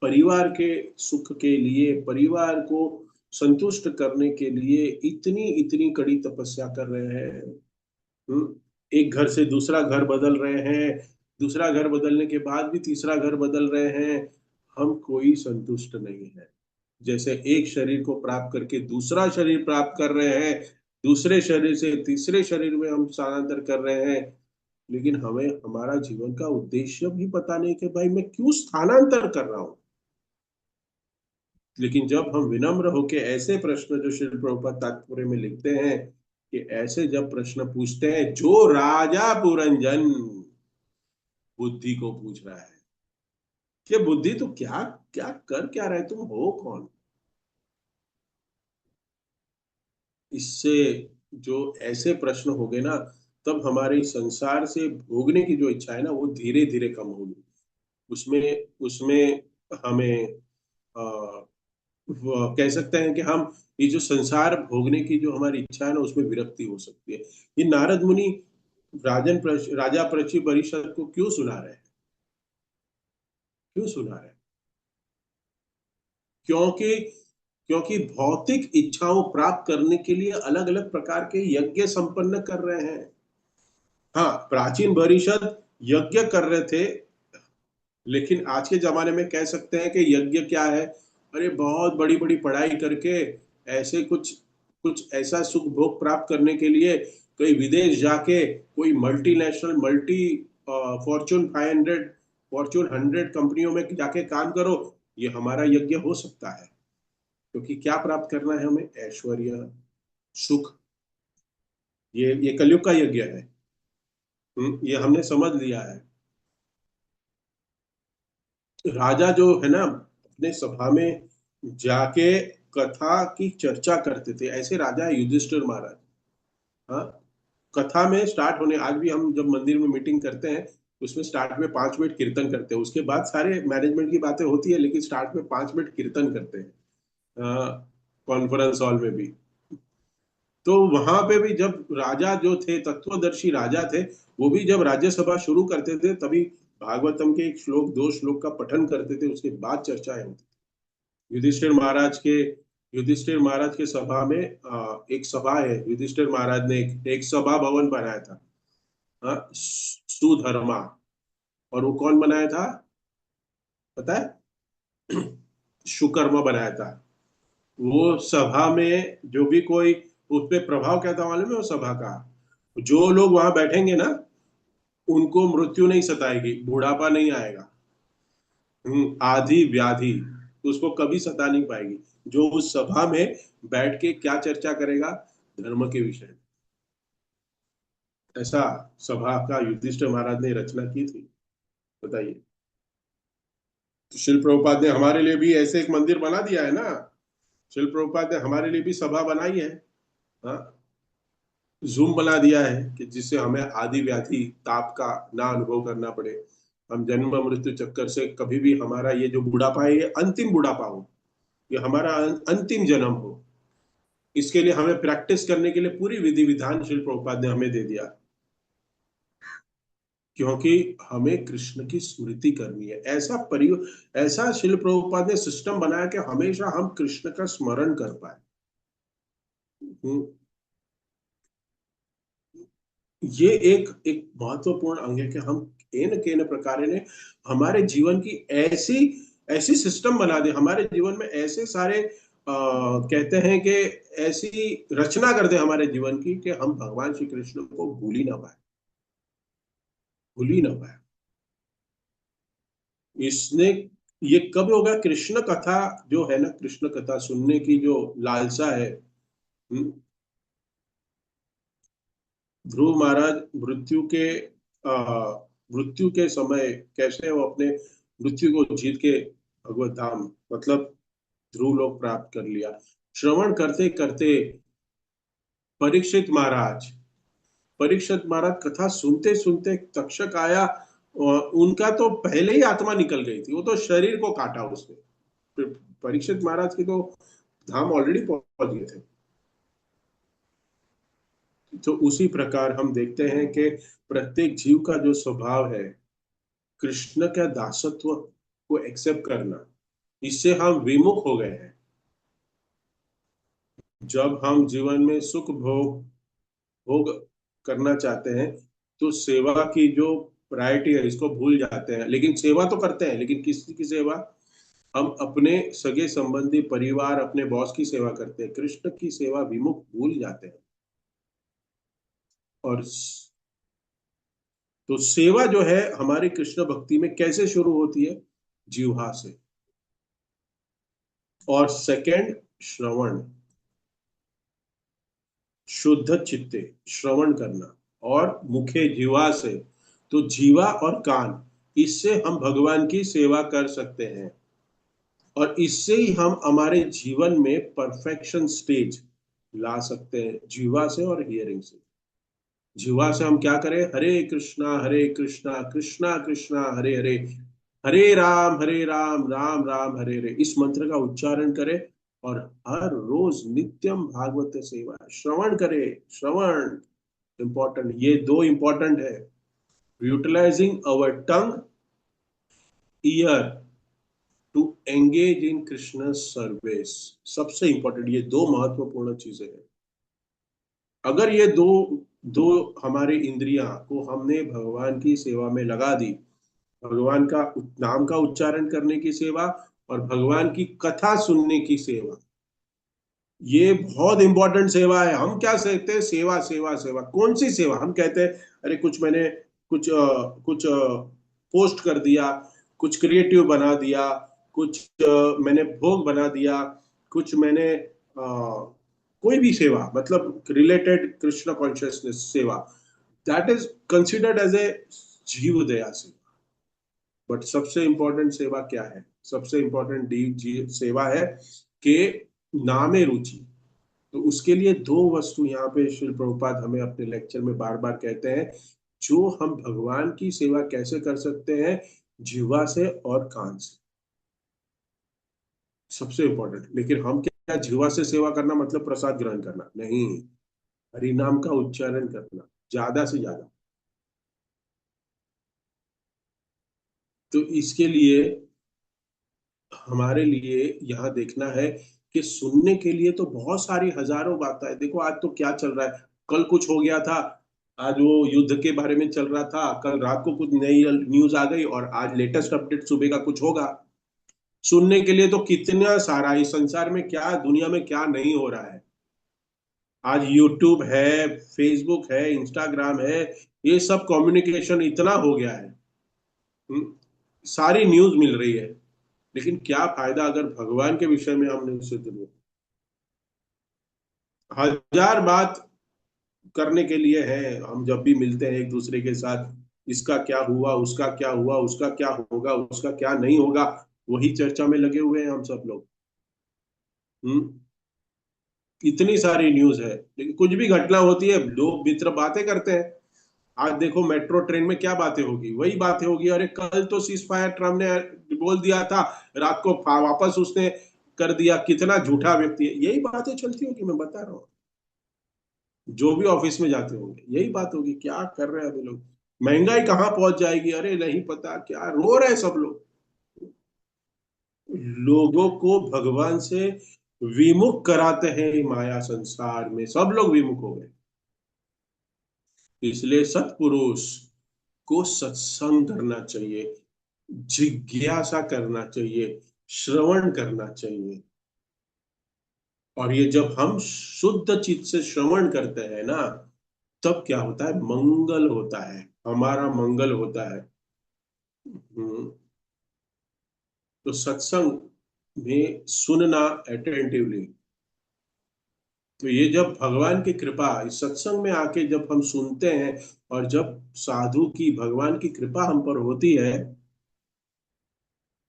परिवार के सुख के लिए, परिवार को संतुष्ट करने के लिए इतनी इतनी कड़ी तपस्या कर रहे हैं। हम्म, एक घर से दूसरा घर बदल रहे हैं, दूसरा घर बदलने के बाद भी तीसरा घर बदल रहे हैं, हम कोई संतुष्ट नहीं है। जैसे एक शरीर को प्राप्त करके दूसरा शरीर प्राप्त कर रहे हैं, दूसरे शरीर से तीसरे शरीर में हम स्थानांतर कर रहे हैं, लेकिन हमें हमारा जीवन का उद्देश्य भी पता नहीं कि भाई मैं क्यों स्थानांतर कर रहा हूं। लेकिन जब हम विनम्र होके ऐसे प्रश्न, जो श्री प्रभुपाद तात्पर्य में लिखते हैं, कि ऐसे जब प्रश्न पूछते हैं जो राजा पुरंजन बुद्धि को पूछ रहा है कि बुद्धि तू क्या क्या कर क्या रहे, तुम हो कौन। इससे जो ऐसे प्रश्न हो गए ना, तब हमारे संसार से भोगने की जो इच्छा है ना, वो धीरे धीरे कम होगी। उसमें उसमें हमें वो कह सकते हैं कि हम ये जो संसार भोगने की जो हमारी इच्छा है ना, उसमें विरक्ति हो सकती है। ये नारद मुनि राजा पृथ्वी परिषद को क्यों सुना रहे हैं? क्यों सुना रहे हैं? क्योंकि क्योंकि भौतिक इच्छाओं प्राप्त करने के लिए अलग अलग प्रकार के यज्ञ संपन्न कर रहे हैं। हाँ, प्राचीन परिषद यज्ञ कर रहे थे, लेकिन आज के जमाने में कह सकते हैं कि यज्ञ क्या है? अरे बहुत बड़ी बड़ी पढ़ाई करके ऐसे कुछ कुछ ऐसा सुख भोग प्राप्त करने के लिए कोई विदेश जाके, कोई मल्टीनेशनल मल्टी फॉर्चून 500, फॉर्चून 100 कंपनियों में जाके काम करो, ये हमारा यज्ञ हो सकता है। क्योंकि क्या प्राप्त करना है हमें? ऐश्वर्य, सुख। ये कलयुग का यज्ञ है। ये हमने समझ लिया है। राजा जो है ना, अपने सभा में जाके कथा की चर्चा करते थे, ऐसे राजा है युधिष्ठिर महाराज। हाँ, कथा में स्टार्ट होने, आज भी हम जब मंदिर में मीटिंग करते हैं, उसमें स्टार्ट में 5 मिनट कीर्तन करते हैं, उसके बाद सारे मैनेजमेंट की बातें होती है, लेकिन स्टार्ट में 5 मिनट कीर्तन करते हैं कॉन्फ्रेंस हॉल में भी। तो वहां पे भी जब राजा जो थे, तत्वदर्शी राजा थे, वो भी जब राज्यसभा शुरू करते थे, तभी भागवतम के एक श्लोक, 2 श्लोक का पठन करते थे, उसके बाद चर्चाएं होती थी। युधिष्ठिर महाराज के सभा में एक सभा है, युधिष्ठिर महाराज ने एक सभा भवन बनाया था, सुधर्मा। और वो कौन बनाया था पता है? सुकर्मा बनाया था। वो सभा में जो भी कोई, उस पे प्रभाव क्या था मालूम है? वो सभा का, जो लोग वहां बैठेंगे ना, उनको मृत्यु नहीं सताएगी, बुढ़ापा नहीं आएगा, आधी व्याधि उसको कभी सता नहीं पाएगी। जो उस सभा में बैठ के क्या चर्चा करेगा? धर्म के विषय में। ऐसा सभा का युधिष्ठिर महाराज ने रचना की थी। बताइए। तो शिल प्रभुपाद ने हमारे लिए भी ऐसे एक मंदिर बना दिया है ना, शिल प्रभुपाद ने हमारे लिए भी सभा बनाई है। हाँ, जूम बना दिया है कि जिससे हमें आदि व्याधि ताप का ना अनुभव करना पड़े। हम जन्म मृत्यु चक्कर से कभी भी हमारा ये जो बुढ़ापा है ये अंतिम बुढ़ापा हो, ये हमारा अंतिम जन्म हो। इसके लिए हमें प्रैक्टिस करने के लिए पूरी विधि विधान श्री प्रभुपाद ने हमें दे दिया, क्योंकि हमें कृष्ण की स्मृति करनी है। ऐसा शिल प्रभुपाद ने सिस्टम बनाया कि हमेशा हम कृष्ण का स्मरण कर पाए। हम्म, ये एक एक महत्वपूर्ण अंग है कि हम केन केन प्रकार ने हमारे जीवन की ऐसी ऐसी सिस्टम बना दे, हमारे जीवन में ऐसे सारे कहते हैं कि ऐसी रचना कर दे हमारे जीवन की कि हम भगवान श्री कृष्ण को भूल ही ना पाए, भूल ही ना पाए। इसने ये कब होगा? कृष्ण कथा जो है ना, कृष्ण कथा सुनने की जो लालसा है। हम्म, ध्रुव महाराज मृत्यु के समय कैसे वो अपने मृत्यु को जीत के भगवत धाम मतलब ध्रुव लोक प्राप्त कर लिया। श्रवण करते करते परीक्षित महाराज परीक्षित महाराज कथा सुनते सुनते तक्षक आया, और उनका तो पहले ही आत्मा निकल गई थी, वो तो शरीर को काटा उसने। फिर परीक्षित महाराज की तो धाम ऑलरेडी पहुंच गए थे। तो उसी प्रकार हम देखते हैं कि प्रत्येक जीव का जो स्वभाव है कृष्ण का दासत्व को एक्सेप्ट करना, इससे हम विमुख हो गए हैं। जब हम जीवन में सुख भोग भोग करना चाहते हैं तो सेवा की जो प्रायोरिटी है इसको भूल जाते हैं। लेकिन सेवा तो करते हैं, लेकिन किसी की सेवा? हम अपने सगे संबंधी परिवार अपने बॉस की सेवा करते हैं, कृष्ण की सेवा विमुख भूल जाते हैं। और तो सेवा जो है हमारी कृष्ण भक्ति में कैसे शुरू होती है? जीवा से। और सेकंड, श्रवण, शुद्ध चित्ते श्रवण करना। और मुखे जीवा से, तो जीवा और कान, इससे हम भगवान की सेवा कर सकते हैं। और इससे ही हम हमारे जीवन में परफेक्शन स्टेज ला सकते हैं, जीवा से और हियरिंग से। जीवा से हम क्या करें? हरे कृष्णा कृष्णा कृष्णा हरे हरे, हरे राम राम राम हरे हरे, इस मंत्र का उच्चारण करें। और हर रोज नित्यम भागवत सेवा श्रवण करें। श्रवण इंपॉर्टेंट, ये दो इंपॉर्टेंट है। Utilizing our tongue, ear to engage in Krishna service, सबसे इंपॉर्टेंट ये दो महत्वपूर्ण चीजें हैं। अगर ये दो दो हमारी इंद्रियां को हमने भगवान की सेवा में लगा दी, भगवान का नाम का उच्चारण करने की सेवा और भगवान की कथा सुनने की सेवा, ये बहुत इंपॉर्टेंट सेवा है। हम क्या कहते हैं? सेवा सेवा सेवा, कौन सी सेवा? हम कहते हैं अरे कुछ मैंने कुछ पोस्ट कर दिया, कुछ क्रिएटिव बना दिया, कुछ मैंने भोग बना दिया, कुछ मैंने कोई भी सेवा मतलब रिलेटेड कृष्ण कॉन्शियसनेस सेवा, that is considered as a जीव दया सेवा। बट सबसे इंपॉर्टेंट सेवा क्या है? सबसे इंपॉर्टेंट सेवा है कि नामे रुचि। तो उसके लिए दो वस्तु यहाँ पे श्री प्रभुपाद हमें अपने लेक्चर में बार बार कहते हैं, जो हम भगवान की सेवा कैसे कर सकते हैं, जीवा से और कान से, सबसे इंपॉर्टेंट। लेकिन हम क्या जीवा से सेवा करना मतलब प्रसाद ग्रहण करना नहीं, हरि नाम का उच्चारण करना ज्यादा से ज्यादा। तो इसके लिए हमारे लिए यहाँ देखना है कि सुनने के लिए तो बहुत सारी हजारों बातें हैं। देखो आज तो क्या चल रहा है, कल कुछ हो गया था, आज वो युद्ध के बारे में चल रहा था, कल रात को कुछ नई न्यूज आ गई और आज लेटेस्ट अपडेट सुबह का कुछ होगा। सुनने के लिए तो कितना सारा, इस संसार में क्या दुनिया में क्या नहीं हो रहा है। आज यूट्यूब है, फेसबुक है, इंस्टाग्राम है, ये सब कम्युनिकेशन इतना हो गया है। हम्म, सारी न्यूज मिल रही है। लेकिन क्या फायदा अगर भगवान के विषय में हमने उससे दुनिया, हजार बात करने के लिए है। हम जब भी मिलते हैं एक दूसरे के साथ, इसका क्या हुआ, उसका क्या हुआ, उसका क्या होगा, उसका क्या नहीं होगा, वही चर्चा में लगे हुए हैं हम सब लोग। हम्म इतनी सारी न्यूज है, लेकिन कुछ भी घटना होती है लोग मित्र बातें करते हैं। आज देखो मेट्रो ट्रेन में क्या बातें होगी, वही बातें होगी, अरे कल तो सीज फायर ट्रम्प ने बोल दिया था, रात को वापस उसने कर दिया, कितना झूठा व्यक्ति है, यही बातें चलती होगी, मैं बता रहा हूँ। जो भी ऑफिस में जाते होंगे यही बात होगी, क्या कर रहे हैं अभी लोग, महंगाई कहाँ पहुंच जाएगी, अरे नहीं पता, क्या रो रहे हैं सब लोग। लोगों को भगवान से विमुख कराते हैं, माया संसार में सब लोग विमुख हो गए। इसलिए सत्पुरुष को सत्संग करना चाहिए, जिज्ञासा करना चाहिए, श्रवण करना चाहिए। और ये जब हम शुद्ध चित्त से श्रवण करते हैं ना, तब क्या होता है, मंगल होता है, हमारा मंगल होता है। हम्म, तो सत्संग में सुनना अटेंटिवली, तो ये जब भगवान की कृपा इस सत्संग में आके जब हम सुनते हैं, और जब साधु की भगवान की कृपा हम पर होती है,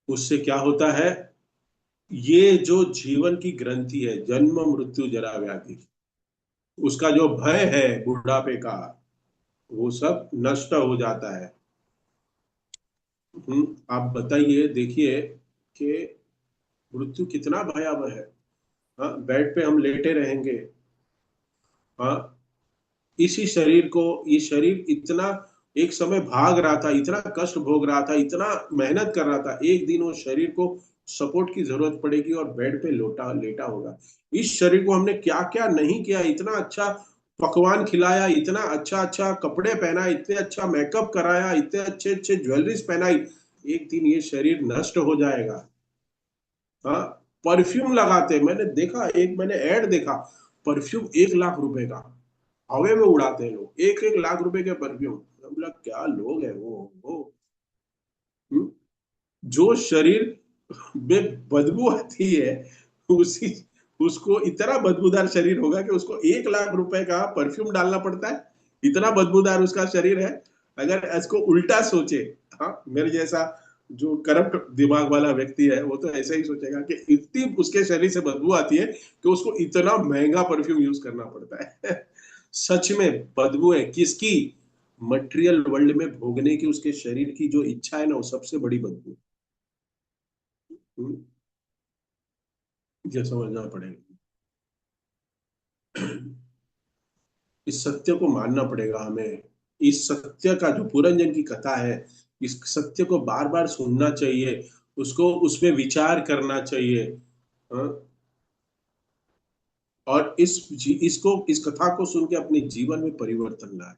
उससे क्या होता है, ये जो जीवन की ग्रंथि है, जन्म मृत्यु जरा व्याधि, उसका जो भय है बुढ़ापे का, वो सब नष्ट हो जाता है। आप बताइए, देखिए कि मृत्यु कितना भयावह है। हाँ, बेड पे हम लेटे रहेंगे। हाँ, इसी शरीर को, ये शरीर इतना एक समय भाग रहा था, इतना कष्ट भोग रहा था, इतना मेहनत कर रहा था, एक दिन वो शरीर को सपोर्ट की जरूरत पड़ेगी और बेड पे लोटा लेटा होगा। इस शरीर को हमने क्या क्या नहीं किया, इतना अच्छा पकवान खिलाया, इतना अच्छा अच्छा कपड़े पहना, इतने अच्छा मेकअप कराया, इतने अच्छे अच्छे ज्वेलरीज पहनाई, एक दिन ये शरीर नष्ट हो जाएगा। हाँ, परफ्यूम लगाते, मैंने देखा, एक मैंने ऐड देखा, परफ्यूम 1 लाख रुपए का, हवे में उड़ाते हैं लोग, 1 1 लाख रुपए के परफ्यूम। हम बोला क्या लोग हैं वो। हम्म? जो शरीर में बदबू आती है, उसी उसको इतना बदबूदार शरीर होगा कि उसको 1 लाख रुपए का परफ्यूम डालना पड़ता है, इतना बदबूदार उसका शरीर है। अगर इसको उल्टा सोचे, हाँ, मेरे जैसा जो करप्ट दिमाग वाला व्यक्ति है, वो तो ऐसा ही सोचेगा कि इतनी उसके शरीर से बदबू आती है कि उसको इतना महंगा परफ्यूम यूज करना पड़ता है। सच में बदबू है किसकी, मटेरियल वर्ल्ड में भोगने की उसके शरीर की जो इच्छा है ना, वो सबसे बड़ी बदबू है। ये समझना पड़ेगा। इस सत्य को मानना पड़ेगा हमें, इस सत्य का जो पुरंजन की कथा है, इस सत्य को बार बार सुनना चाहिए, उसको उसमें विचार करना चाहिए। हाँ? और इसको इस कथा को सुन के अपने जीवन में परिवर्तन लाए।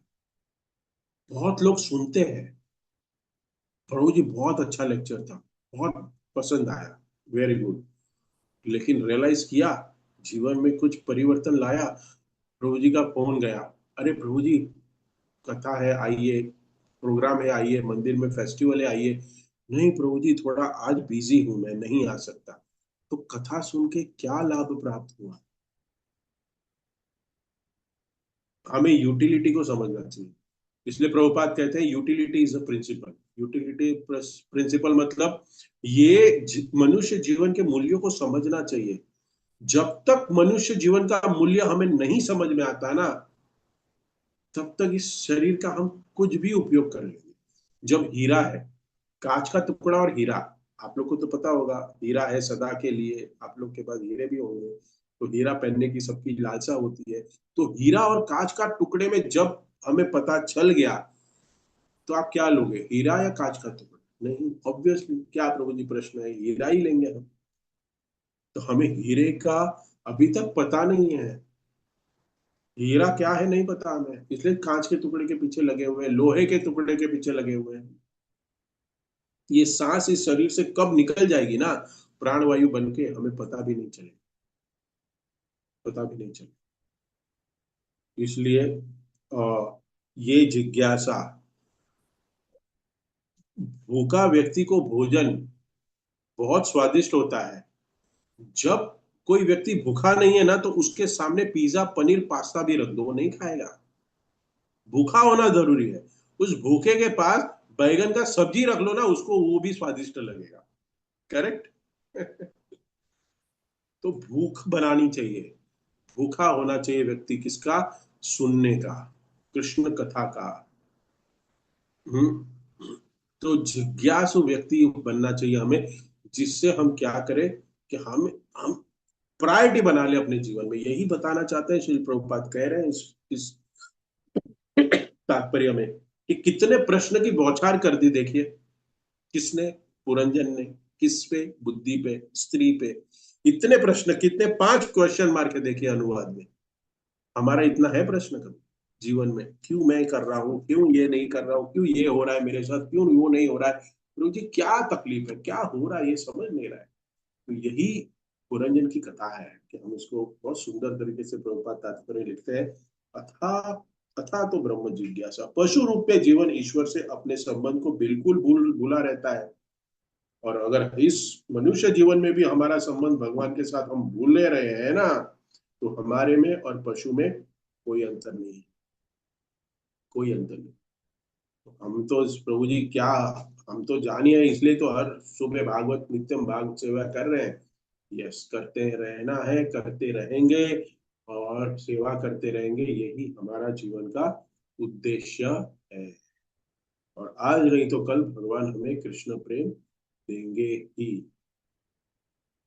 बहुत लोग सुनते हैं, प्रभु जी बहुत अच्छा लेक्चर था, बहुत पसंद आया, वेरी गुड, लेकिन रियलाइज किया, जीवन में कुछ परिवर्तन लाया, प्रभु जी का फोन गया, अरे प्रभु जी कथा है आइए, प्रोग्राम है आइए, मंदिर में फेस्टिवल है आइए। नहीं प्रभु जी, थोड़ा आज बिजी हूं, मैं नहीं आ सकता। तो कथा सुन के क्या लाभ प्राप्त हुआ। हमें यूटिलिटी को समझना चाहिए। इसलिए प्रभुपाद कहते हैं utility is a principle. Utility principle मतलब ये मनुष्य जीवन के मूल्यों को समझना चाहिए। जब तक मनुष्य जीवन का मूल्य हमें नहीं समझ में आता ना, तब तक इस शरीर का हम कुछ भी उपयोग कर लेंगे। जब हीरा है, कांच का टुकड़ा और हीरा, आप लोग को तो पता होगा, हीरा है सदा के लिए, आप लोग के पास हीरे भी होंगे, तो हीरा पहनने की सबकी लालसा होती है। तो हीरा और कांच का टुकड़े में जब हमें पता चल गया, तो आप क्या लोगे, हीरा या कांच का टुकड़ा? नहीं, ऑब्वियसली क्या प्रभु जी प्रश्न है, हीरा ही लेंगे हम। तो हमें हीरे का अभी तक पता नहीं है, हीरा क्या है नहीं पता हमें, इसलिए कांच के टुकड़े के पीछे लगे हुए हैं, लोहे के टुकड़े के पीछे लगे हुए हैं। ये सांस इस शरीर से कब निकल जाएगी ना, प्राणवायु बन के, हमें पता भी नहीं चले, पता भी नहीं चले। इसलिए ये जिज्ञासा, भूखा व्यक्ति को भोजन बहुत स्वादिष्ट होता है। जब कोई व्यक्ति भूखा नहीं है ना, तो उसके सामने पिज्जा पनीर पास्ता भी रख दो, वो नहीं खाएगा। भूखा होना जरूरी है। उस भूखे के पास बैगन का सब्जी रख लो ना, उसको वो भी स्वादिष्ट लगेगा। करेक्ट। तो भूख बनानी चाहिए, भूखा होना चाहिए व्यक्ति किसका, सुनने का, कृष्ण कथा का। हम्म तो जिज्ञासु व्यक्ति बनना चाहिए हमें, जिससे हम क्या करें कि हम प्रायोरिटी बना ले अपने जीवन में। यही बताना चाहते हैं श्रील प्रभुपाद, कह रहे हैं इस तात्पर्य में कि कितने प्रश्न की बौछार कर दी देखिए। किसने, पुरंजन ने। किस पे, बुद्धि पे, स्त्री पे। इतने प्रश्न, कितने 5 क्वेश्चन मार के देखिए अनुवाद में। हमारा इतना है प्रश्न कभी जीवन में, क्यों मैं कर रहा हूँ, क्यों ये नहीं कर रहा हूँ, क्यों ये हो रहा है मेरे साथ, क्यों वो नहीं हो रहा है, प्रभु जी क्या तकलीफ है, क्या हो रहा है, ये समझ नहीं रहा है। तो यही पुरंजन की कथा है कि हम इसको बहुत सुंदर तरीके से प्रभुपाद तात्पर्य लिखते हैं। अथा अथा तो ब्रह्म जिज्ञासा, पशु रूप में जीवन ईश्वर से अपने संबंध को बिल्कुल भूला रहता है। और अगर इस मनुष्य जीवन में भी हमारा संबंध भगवान के साथ हम भूल ले रहे हैं ना, तो हमारे में और पशु में कोई अंतर नहीं है, कोई अंतर नहीं। तो हम तो प्रभु जी क्या, हम तो जानिए इसलिए तो हर सुबह भागवत नित्यम भागवत सेवा कर रहे हैं। यस, करते रहना है, करते रहेंगे, और सेवा करते रहेंगे, यही हमारा जीवन का उद्देश्य है। और आज नहीं तो कल भगवान हमें कृष्ण प्रेम देंगे ही।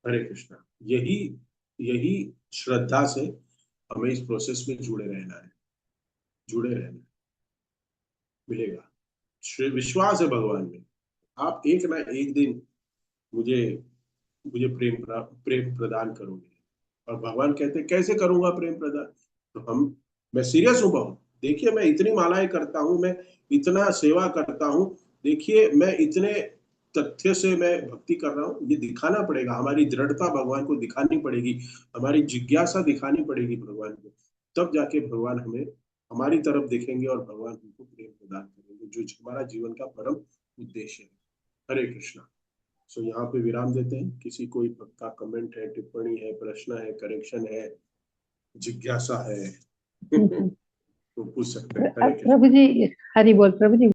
हरे कृष्णा। यही यही श्रद्धा से हमें इस प्रोसेस में जुड़े रहना है, जुड़े रहना है, मिलेगा। विश्वास है भगवान में, आप एक ना एक दिन मुझे मुझे प्रेम प्रदान करोगे। और भगवान कहते हैं कैसे करूंगा प्रेम प्रदान। तो हम, मैं सीरियस हूँ बहुत, देखिए मैं इतनी मालाएं करता हूँ, मैं इतना सेवा करता हूँ, देखिए मैं इतने तथ्य से मैं भक्ति कर रहा हूँ, ये दिखाना पड़ेगा, हमारी दृढ़ता भगवान को दिखानी पड़ेगी, हमारी जिज्ञासा दिखानी पड़ेगी भगवान को। तब जाके भगवान हमें हमारी तरफ देखेंगे और भगवान हमको प्रेम प्रदान करेंगे, जो हमारा जीवन का परम उद्देश्य है। हरे कृष्णा। सो यहाँ पे विराम देते हैं। किसी कोई का कमेंट है, टिप्पणी है, प्रश्न है, करेक्शन है, जिज्ञासा है हम्म, हम्म। तो पूछ सकते हैं। हरे कृष्ण। प्रभु जी, हरि बोल प्रभु जी।